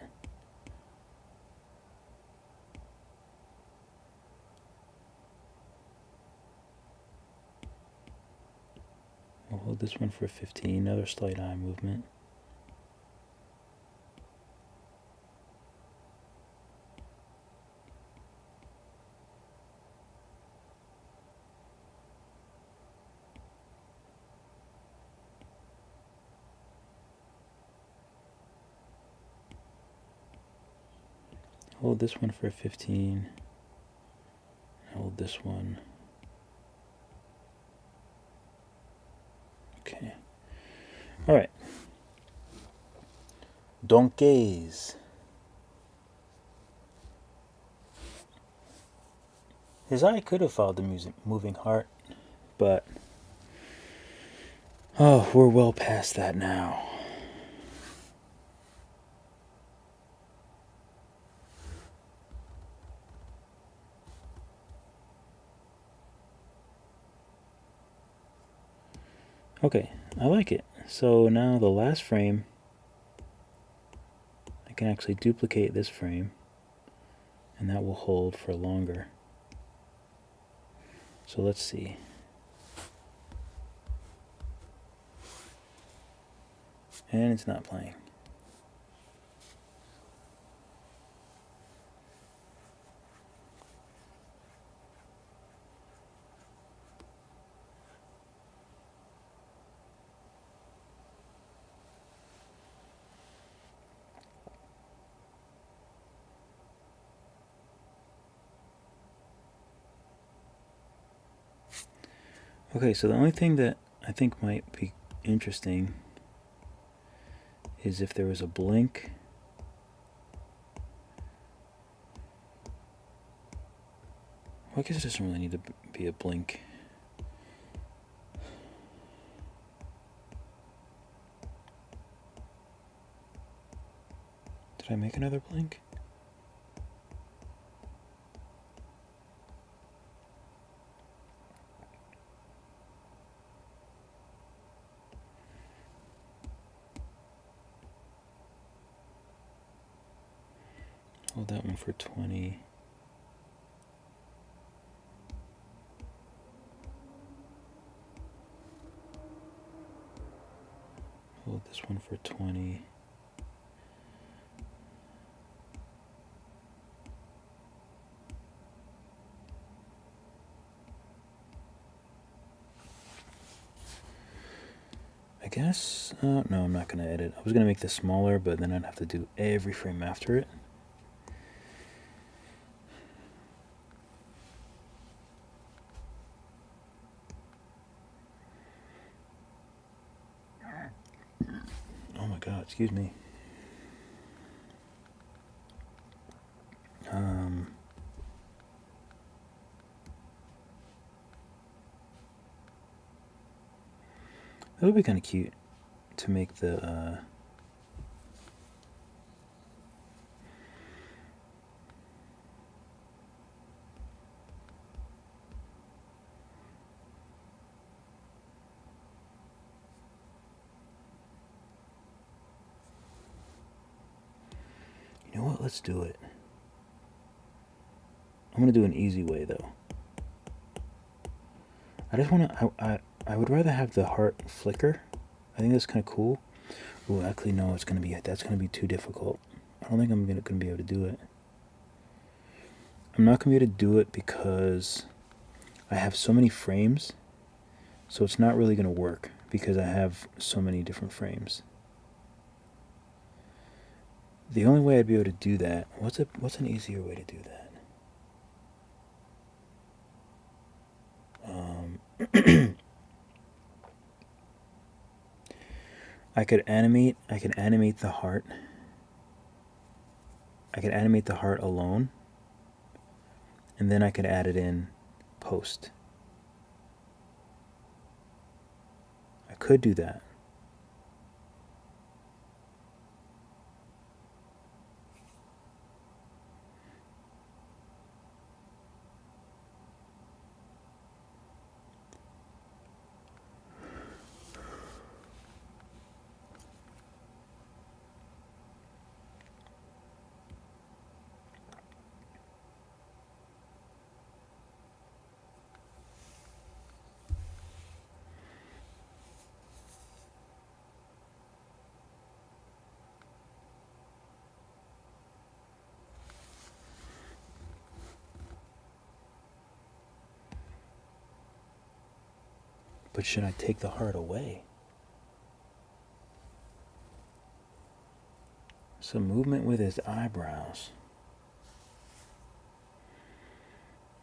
We'll hold this one for 15. Another slight eye movement. Hold this one for 15. Hold this one. Okay. All right. Donkeys. His eye could have followed the music, moving heart, but oh, we're well past that now. Okay, I like it. So now the last frame, I can actually duplicate this frame, and that will hold for longer. So let's see. And it's not playing. Okay, so the only thing that I think might be interesting is if there was a blink. Well, I guess it doesn't really need to be a blink. Did I make another blink? Hold that one for 20. Hold this one for 20. I guess, no, I'm not going to edit. I was going to make this smaller, but then I'd have to do every frame after it. Oh my god, excuse me. That would be kind of cute to make the, you know what, let's do it. I'm going to do an easy way, though. I just want to, I would rather have the heart flicker. I think that's kind of cool. Oh, actually, no, that's going to be too difficult. I don't think I'm going to be able to do it. I'm not going to be able to do it because I have so many frames, so it's not really going to work because I have so many different frames. The only way I'd be able to do that, what's an easier way to do that? I could animate the heart. I could animate the heart alone, and then I could add it in post. I could do that. But should I take the heart away? Some movement with his eyebrows.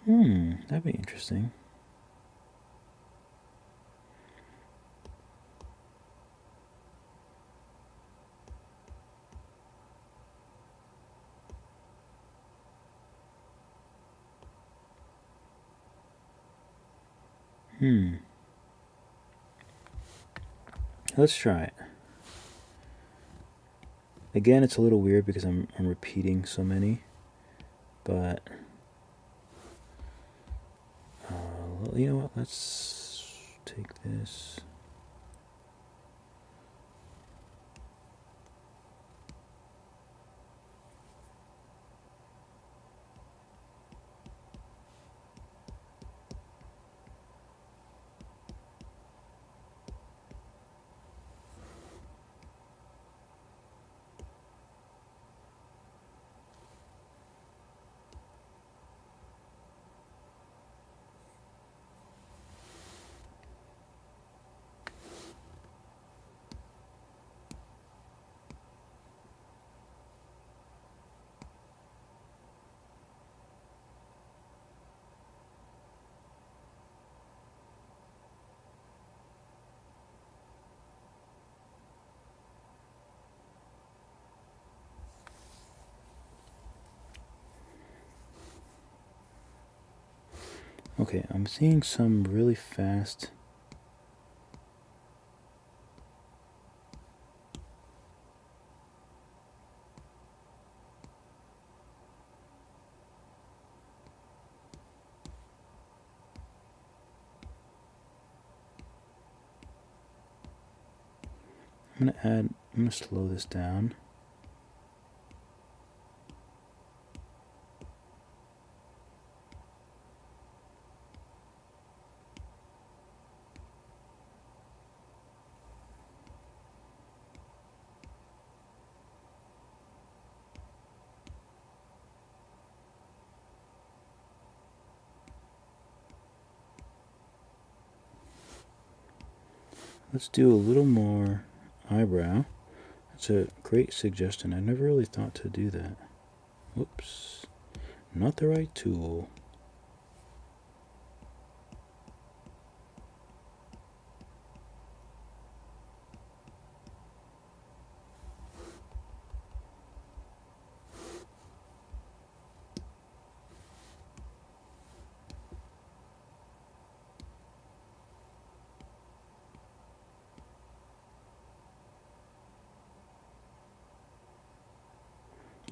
That'd be interesting. Let's try it. Again, it's a little weird because I'm repeating so many, but well, you know what? Let's take this. Okay, I'm seeing some really fast. I'm gonna slow this down. Let's do a little more eyebrow. That's a great suggestion. I never really thought to do that. Whoops. Not the right tool.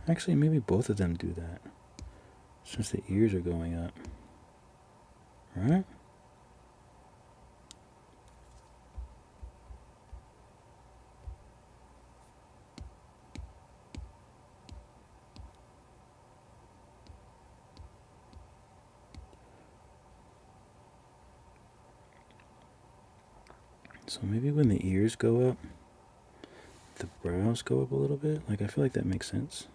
Actually, maybe both of them do that, since the ears are going up. Right? So maybe when the ears go up, the brows go up a little bit. Like, I feel like that makes sense.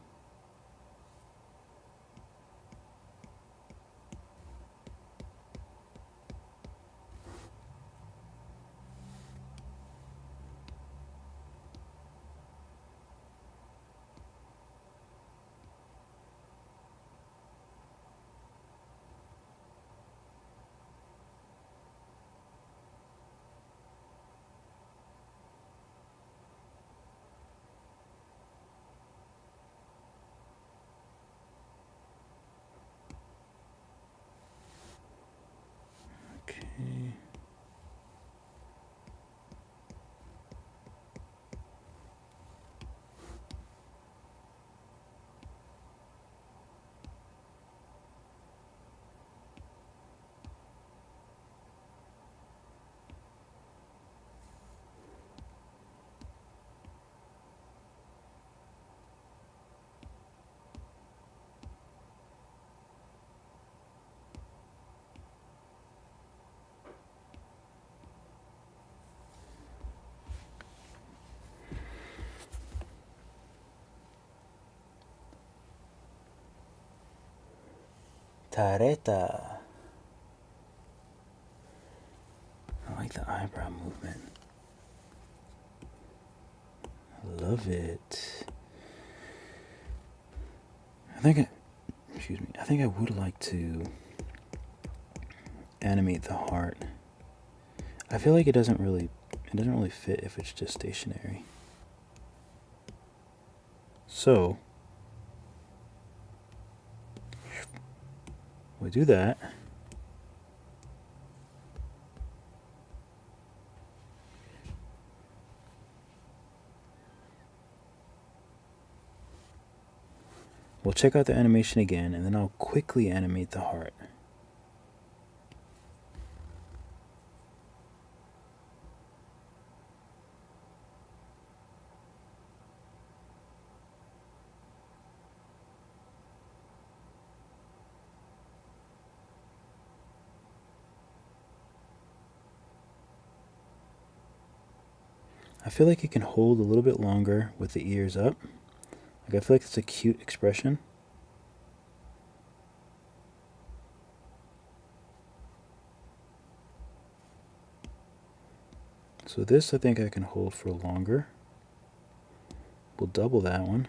Okay. Tareta. I like the eyebrow movement. Love it. I think I would like to animate the heart. I feel like it doesn't really fit if it's just stationary. So we do that. We'll check out the animation again, and then I'll quickly animate the heart. I feel like it can hold a little bit longer with the ears up. Like, I feel like it's a cute expression. So this I think I can hold for longer. We'll double that one.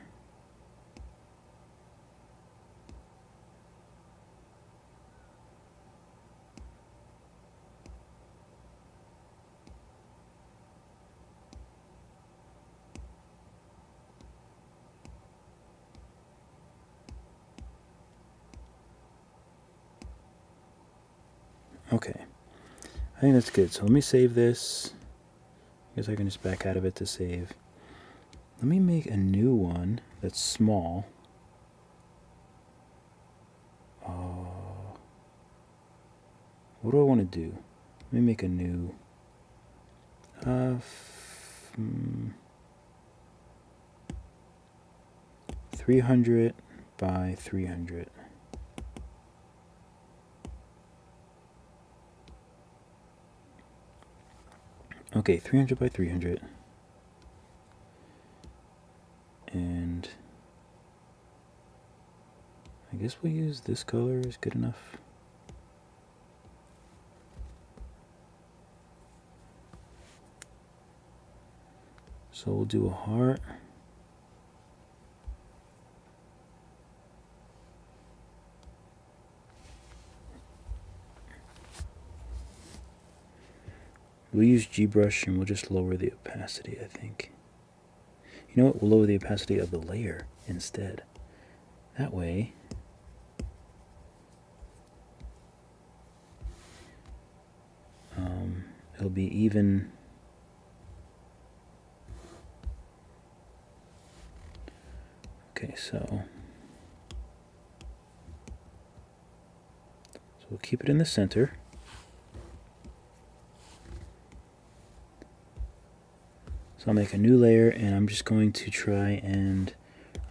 Okay, I think that's good. So let me save this. I guess I can just back out of it to save. Let me make a new one that's small. What do I want to do? Let me make a new. 300 by 300. Okay, 300 by 300. And I guess we'll use this color is good enough. So we'll do a heart. We'll use GBrush and we'll just lower the opacity, I think. You know what? We'll lower the opacity of the layer instead. That way, it'll be even. Okay, so we'll keep it in the center. So I'll make a new layer and I'm just going to try and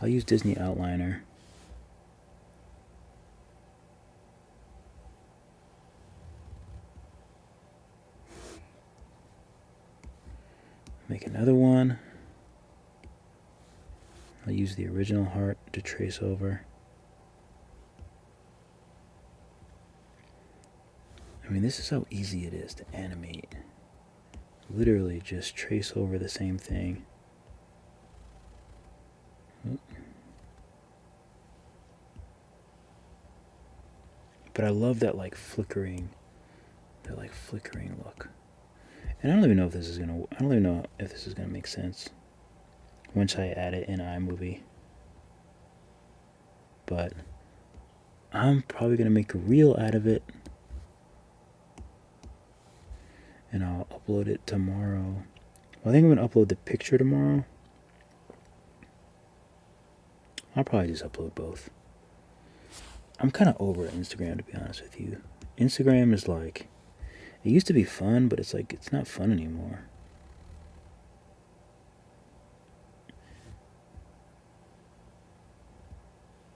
I'll use Disney Outliner. Make another one. I'll use the original heart to trace over. I mean, this is how easy it is to animate. Literally just trace over the same thing. But I love that like flickering look. And I don't even know if this is gonna make sense once I add it in iMovie. But I'm probably gonna make a reel out of it. And I'll upload it tomorrow. Well, I think I'm gonna upload the picture tomorrow. I'll probably just upload both. I'm kind of over Instagram, to be honest with you. Instagram is like, it used to be fun, but it's like, it's not fun anymore.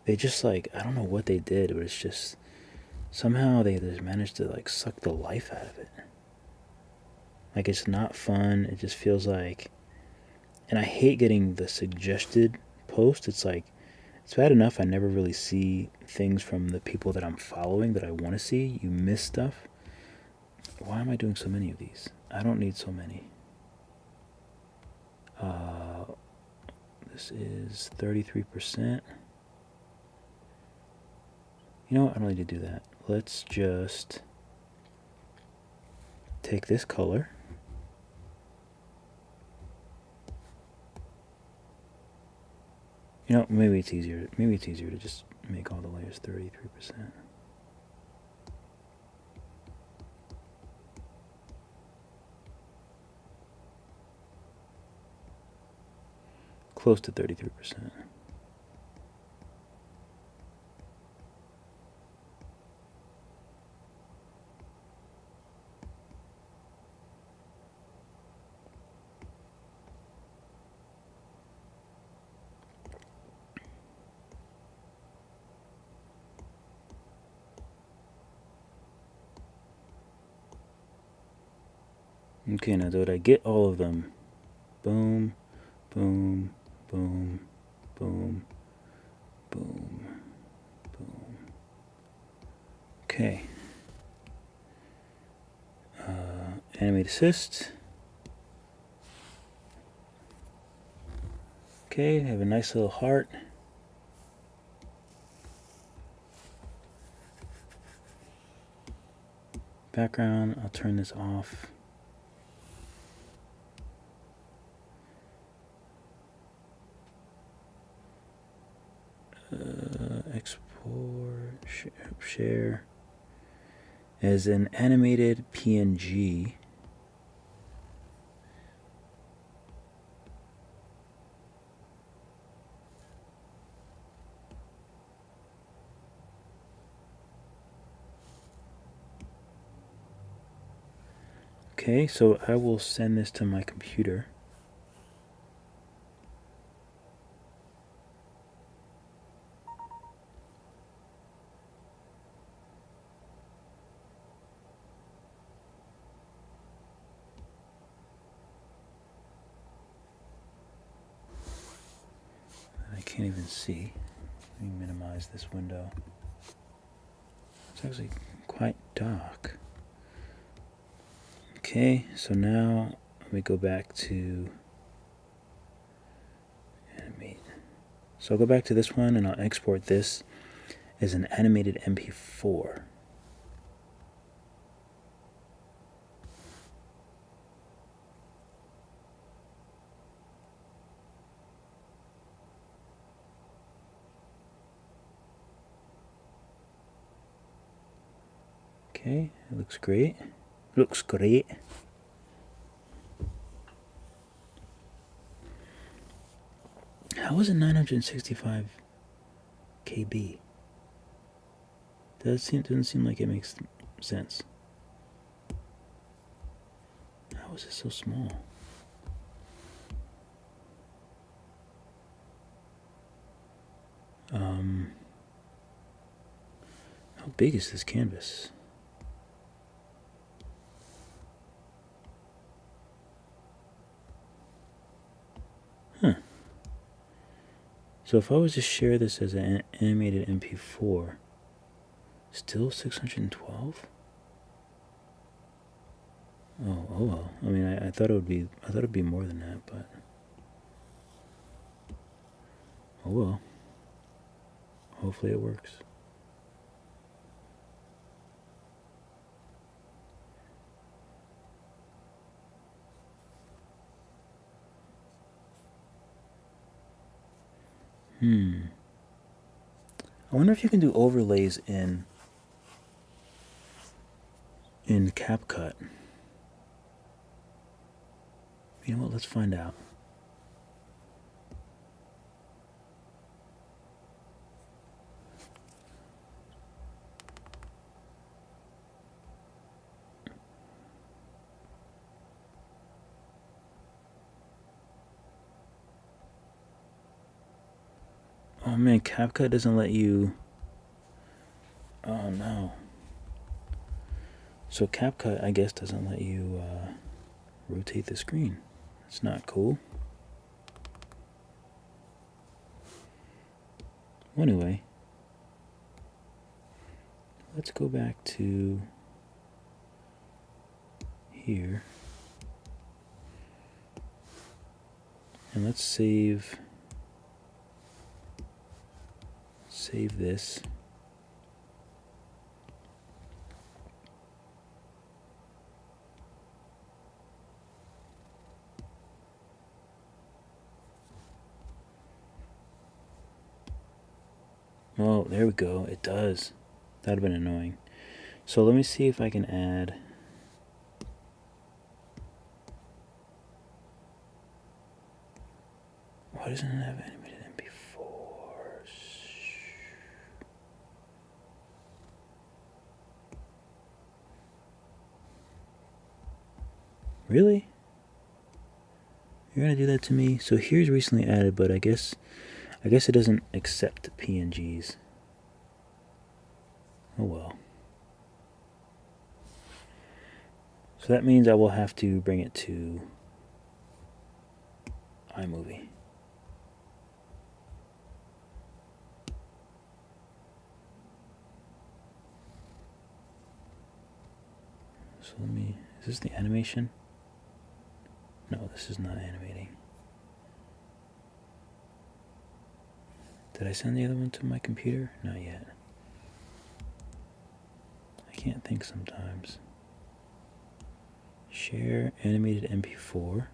They just like, I don't know what they did, but it's just, somehow they just managed to like suck the life out of it. Like, it's not fun. It just feels like, and I hate getting the suggested post. It's like, it's bad enough I never really see things from the people that I'm following that I want to see. You miss stuff. Why am I doing so many of these? I don't need so many. This is 33%. You know what? I don't need to do that. Let's just take this color. You know, maybe it's easier to just make all the layers 33%. Close to 33%. Okay, now did I get all of them? Boom, boom, boom, boom, boom, boom. Okay. Animate assist. Okay, I have a nice little heart. Background, I'll turn this off. Export, share as an animated PNG. Okay, so I will send this to my computer. can't even see. Let me minimize this window. It's actually quite dark. Okay, so now let me go back to animate. So I'll go back to this one and I'll export this as an animated MP4. Okay, it looks great. Looks great. How is it 965 KB? Doesn't seem like it makes sense. How is it so small? How big is this canvas? Huh. So if I was to share this as an animated MP4, still 612? Oh well. I mean, I thought it'd be more than that, but oh well. Hopefully it works. I wonder if you can do overlays in CapCut. You know what? Let's find out. Oh man, CapCut doesn't let you. Oh no. So CapCut, I guess, doesn't let you rotate the screen. That's not cool. Well, anyway, let's go back to here. And let's save this. Oh, there we go. It does. That'd have been annoying. So let me see if I can add. Why doesn't it have animated MP4s? Really? You're gonna do that to me? So here's recently added, but I guess it doesn't accept PNGs. Oh well. So that means I will have to bring it to iMovie. So is this the animation? No, this is not animating. Did I send the other one to my computer? Not yet. I can't think sometimes. Share animated MP4.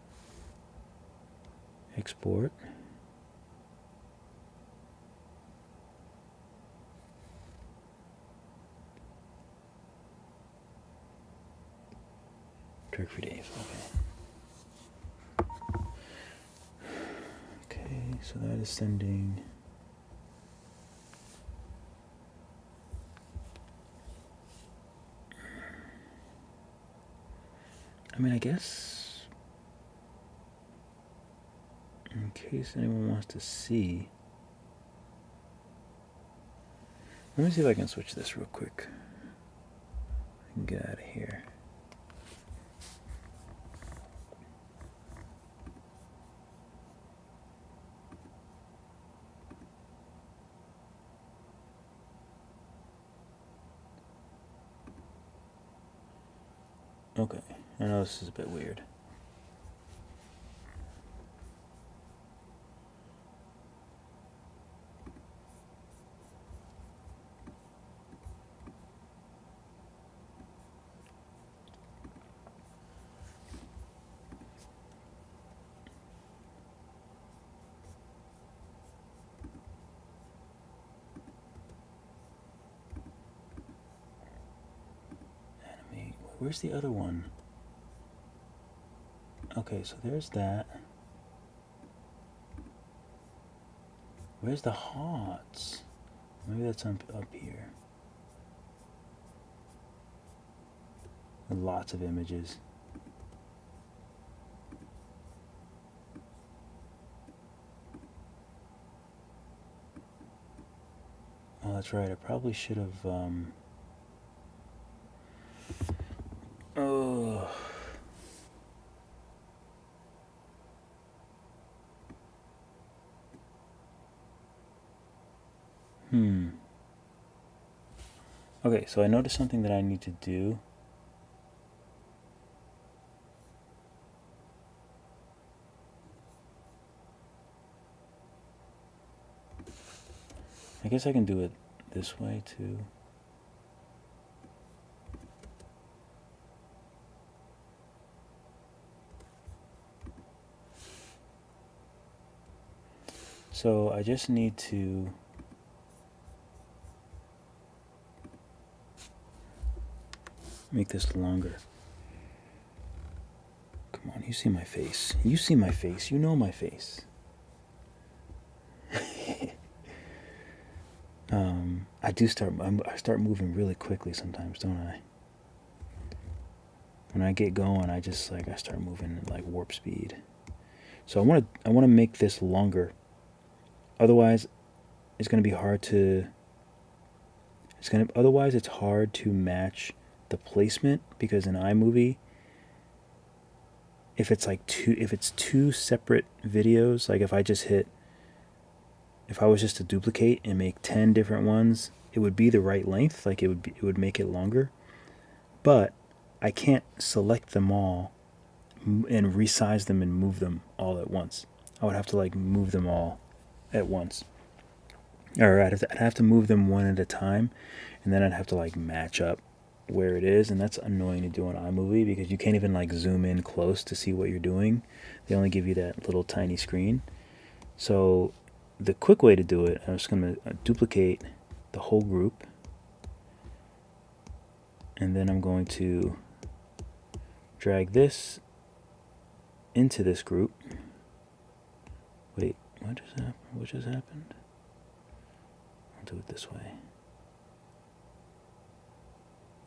Export. Trick for Dave. Okay, so that is sending. I mean, I guess in case anyone wants to see, let me see if I can switch this real quick. I can get out of here. Okay, I know this is a bit weird. Animate. Where's the other one? Okay, so there's that. Where's the HOTS? Maybe that's up here. Lots of images. Oh, that's right. I probably should have. Oh. Okay, so I noticed something that I need to do. I guess I can do it this way too. So I just need to make this longer. Come on, you see my face. You see my face. You know my face. I start moving really quickly sometimes, don't I? When I get going, I start moving at like warp speed. So I want to make this longer. Otherwise, it's going to be hard to. Otherwise it's hard to match the placement, because in iMovie, if it's two separate videos, like if I was just to duplicate and make 10 different ones, it would be the right length, like it would make it longer. But I can't select them all and resize them and move them all at once. I would have to like move them all at once. Or I'd have to move them one at a time, and then I'd have to like match up where it is, and that's annoying to do on iMovie because you can't even like zoom in close to see what you're doing. They only give you that little tiny screen. So the quick way to do it, I'm just going to duplicate the whole group, and then I'm going to drag this into this group. Wait, what just happened? I'll do it this way.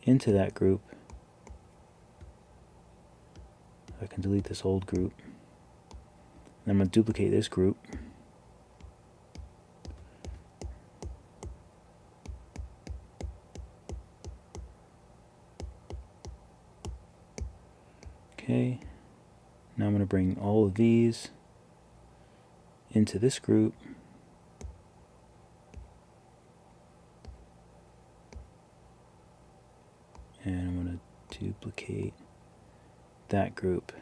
Into that group. I can delete this old group. Then I'm going to duplicate this group. Okay. Now I'm going to bring all of these into this group. And I'm going to duplicate that group.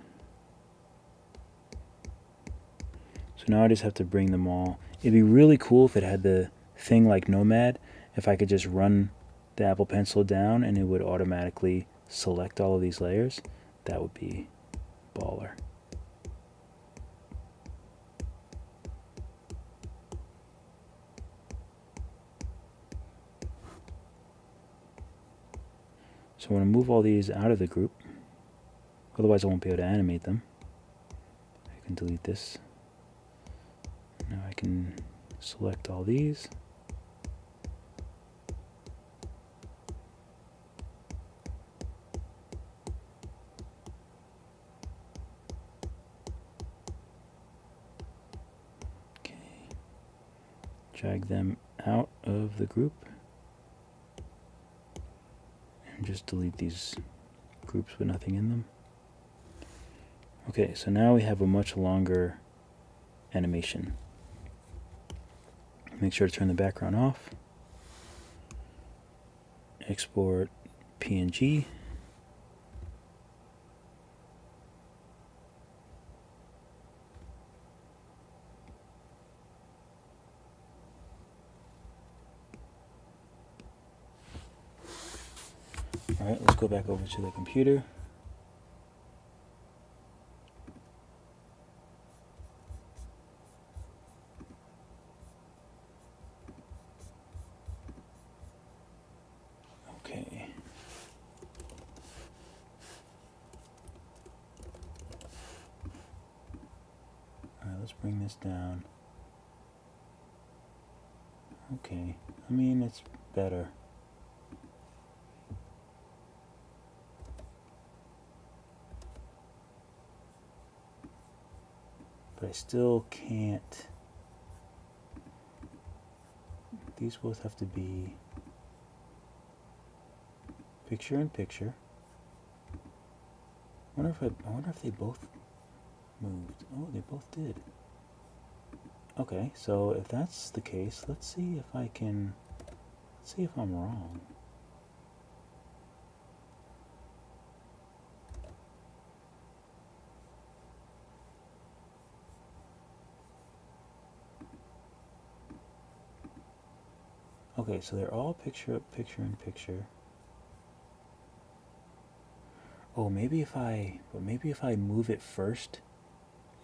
So now I just have to bring them all. It'd be really cool if it had the thing like Nomad, if I could just run the Apple Pencil down and it would automatically select all of these layers. That would be baller. So I'm going to move all these out of the group. Otherwise I won't be able to animate them. I can delete this. Now I can select all these. Okay. Drag them out of the group. And just delete these groups with nothing in them. Okay, so now we have a much longer animation. Make sure to turn the background off. Export PNG. Alright, let's go back over to the computer. Okay. Alright, let's bring this down. Okay, I mean, it's better. But I still can't. These both have to be picture in picture. I wonder if they both moved. Oh, they both did. Okay, so if that's the case, let's see if I can. Let's see if I'm wrong. Okay, so they're all picture in picture. Oh, maybe if I move it first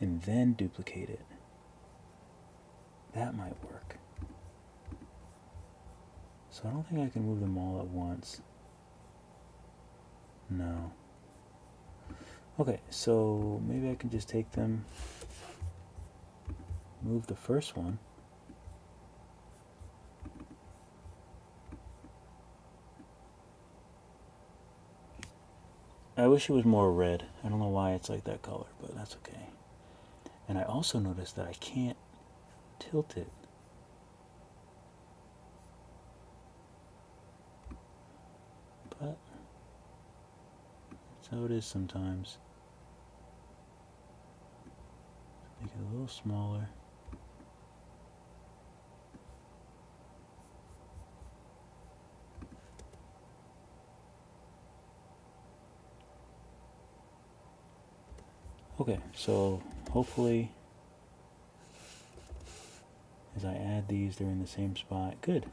and then duplicate it. That might work. So I don't think I can move them all at once. No. Okay, so maybe I can just take them, move the first one. I wish it was more red. I don't know why it's like that color, but that's okay. And I also noticed that I can't tilt it. But that's how it is sometimes. Make it a little smaller. Okay, so hopefully as I add these, they're in the same spot. Good.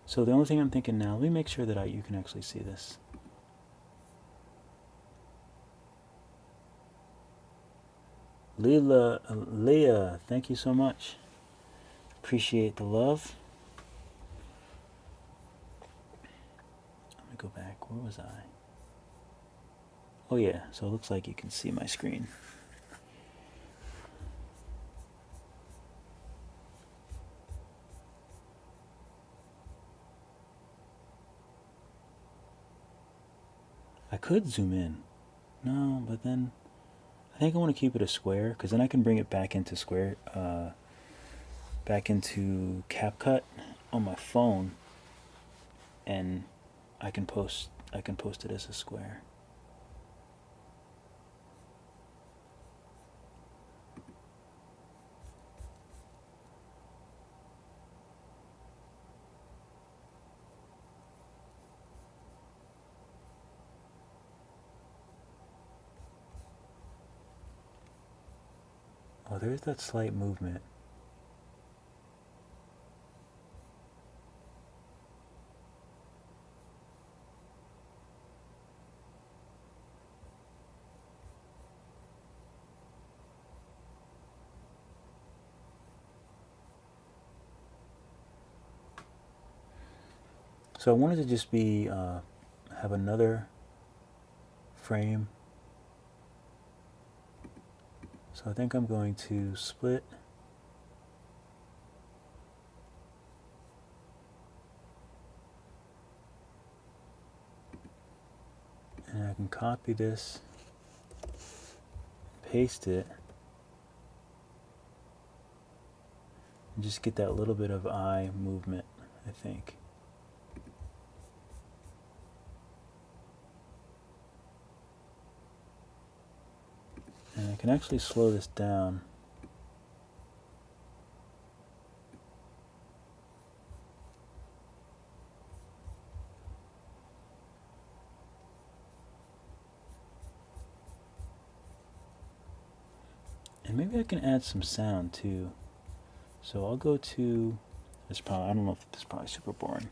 So the only thing I'm thinking now, let me make sure that you can actually see this. Leah, thank you so much. Appreciate the love. Let me go back. Where was I? Oh yeah, so it looks like you can see my screen. I could zoom in. No, but then I think I want to keep it a square because then I can bring it back into square, back into CapCut on my phone, and I can post it as a square. Oh, there's that slight movement. So I wanted to just be have another frame. So I think I'm going to split. And I can copy this, paste it, and just get that little bit of eye movement, I think. And I can actually slow this down. And maybe I can add some sound too. So I'll go to this. Probably, I don't know if this is probably super boring,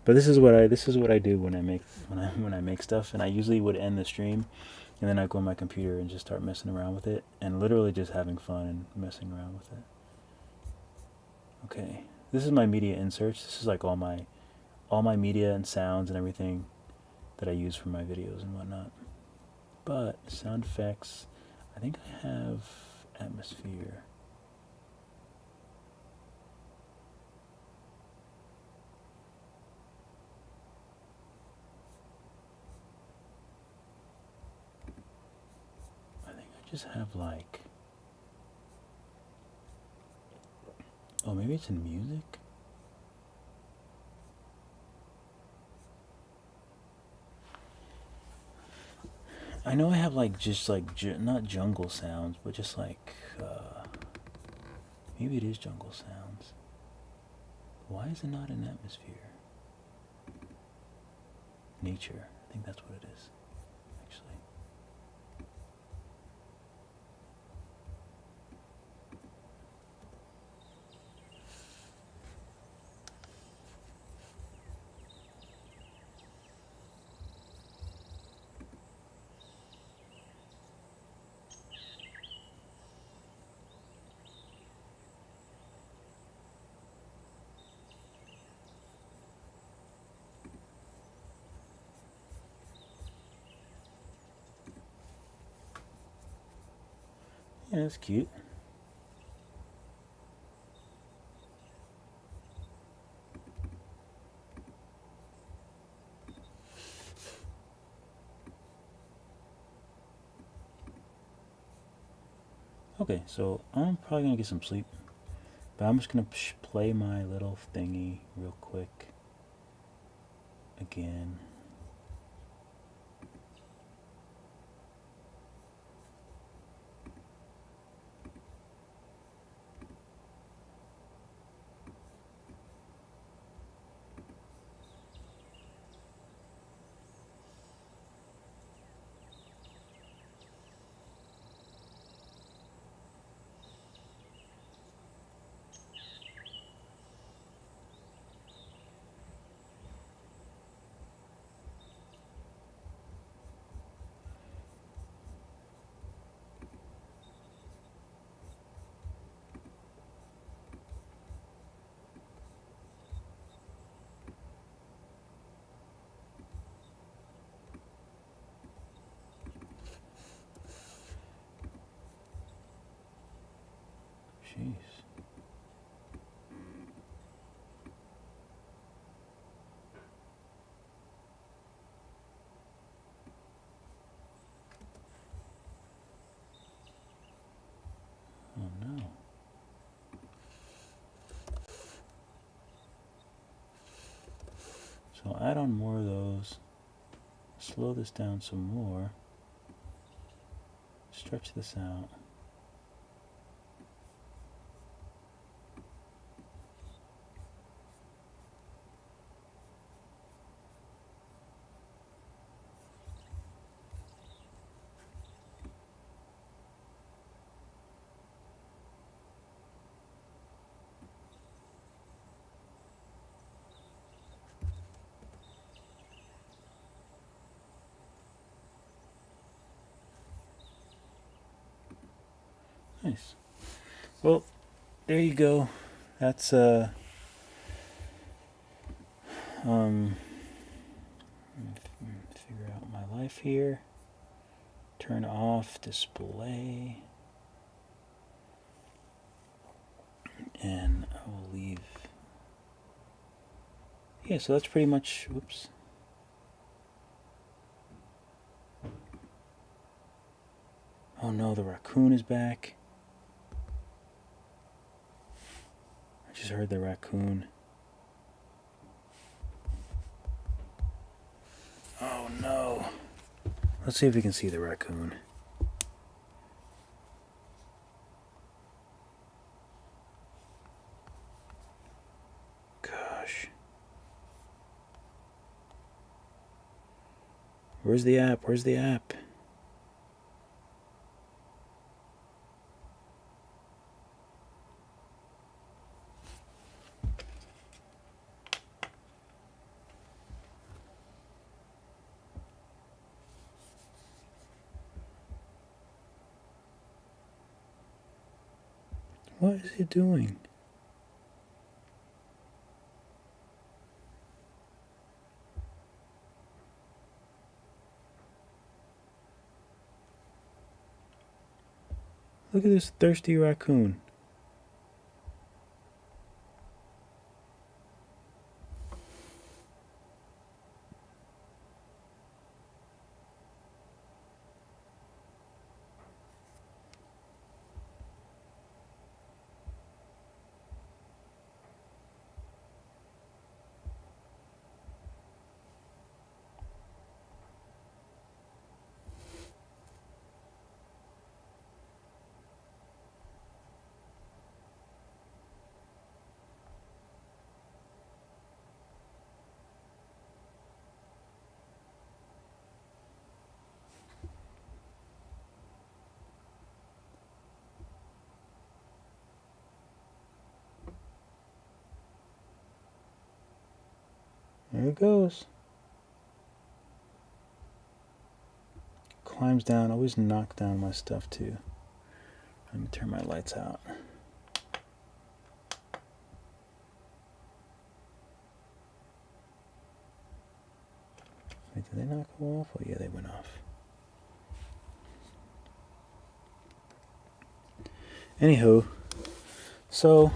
but this is what I do when I make stuff. And I usually would end the stream, and then I go on my computer and just start messing around with it, and literally just having fun and messing around with it. Okay, this is my media inserts. This is like all my media and sounds and everything that I use for my videos and whatnot. But sound effects, I think I have atmosphere. I think I just have like, oh, maybe it's in music? I know I have like just like not jungle sounds, but just like maybe it is jungle sounds. Why is it not an atmosphere? Nature. I think that's what it is, actually. Yeah, that's cute. Okay, so I'm probably gonna get some sleep, but I'm just gonna play my little thingy real quick again. Jeez. Oh no. So I'll add on more of those. Slow this down some more. Stretch this out. Nice. Well, there you go. That's figure out my life here. Turn off display. And I will leave. Yeah, so that's pretty much, whoops. Oh no, the raccoon is back. I just heard the raccoon. Oh no. Let's see if we can see the raccoon. Gosh. Where's the app? Where's the app? What is it doing? Look at this thirsty raccoon. There it goes. Climbs down, always knock down my stuff too. Let me turn my lights out. Wait, did they not go off? Oh yeah, they went off. Anywho, so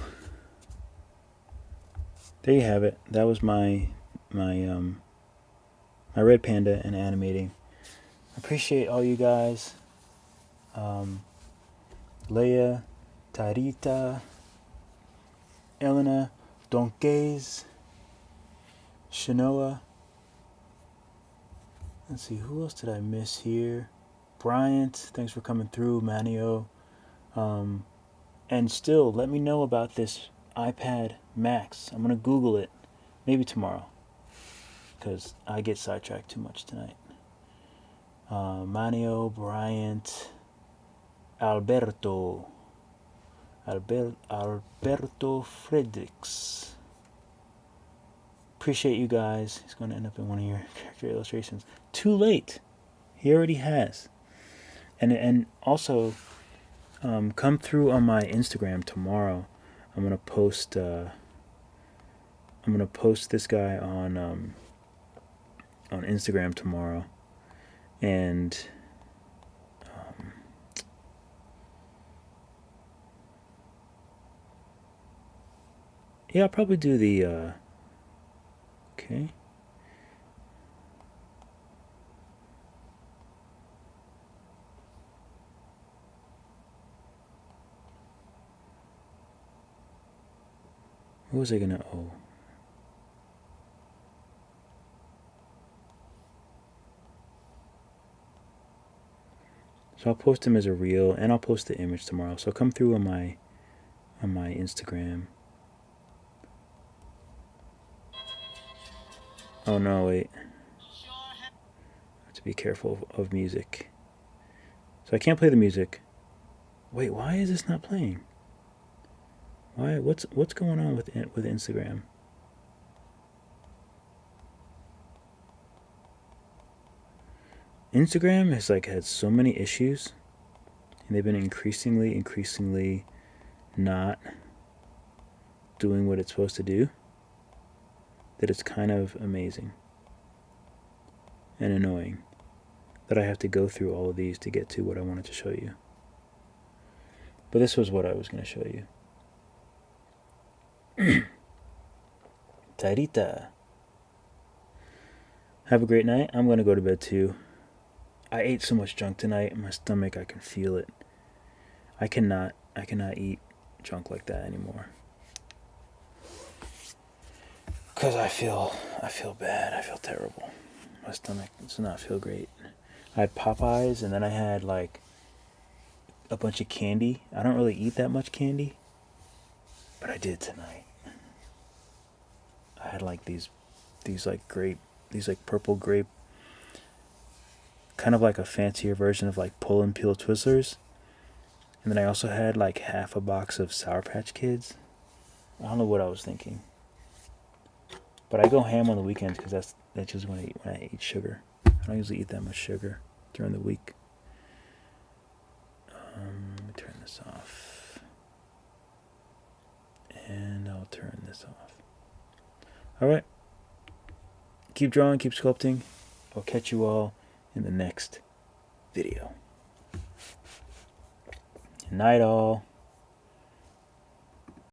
there you have it. That was my red panda and animating. I appreciate all you guys. Leia, Tarita, Elena, Donquez, Shanoa. Let's see, who else did I miss here? Bryant, thanks for coming through. Manio. And still, let me know about this iPad Max. I'm going to Google it. Maybe tomorrow. Because I get sidetracked too much tonight. Manio, Bryant, Alberto Fredericks. Appreciate you guys. He's going to end up in one of your character illustrations. Too late. He already has. And also, come through on my Instagram tomorrow. I'm gonna post this guy on Instagram tomorrow, and yeah, I'll probably do the okay. What was I gonna owe? So I'll post him as a reel, and I'll post the image tomorrow. So come through on my Instagram. Oh no, wait. I have to be careful of music. So I can't play the music. Wait, why is this not playing? Why? What's going on with Instagram? Instagram has had so many issues, and they've been increasingly not doing what it's supposed to do, that it's kind of amazing and annoying that I have to go through all of these to get to what I wanted to show you. But this was what I was going to show you. Tarita. Have a great night. I'm going to go to bed too. I ate so much junk tonight in my stomach, I can feel it. I cannot eat junk like that anymore. Cause I feel bad. I feel terrible. My stomach does not feel great. I had Popeyes, and then I had a bunch of candy. I don't really eat that much candy, but I did tonight. I had these purple grape, kind of like a fancier version of pull and peel Twizzlers. And then I also had half a box of Sour Patch Kids. I don't know what I was thinking. But I go ham on the weekends because that's just when I eat sugar. I don't usually eat that much sugar during the week. Let me turn this off. this off. All right. Keep drawing, keep sculpting. I'll catch you all in the next video. Good night, all.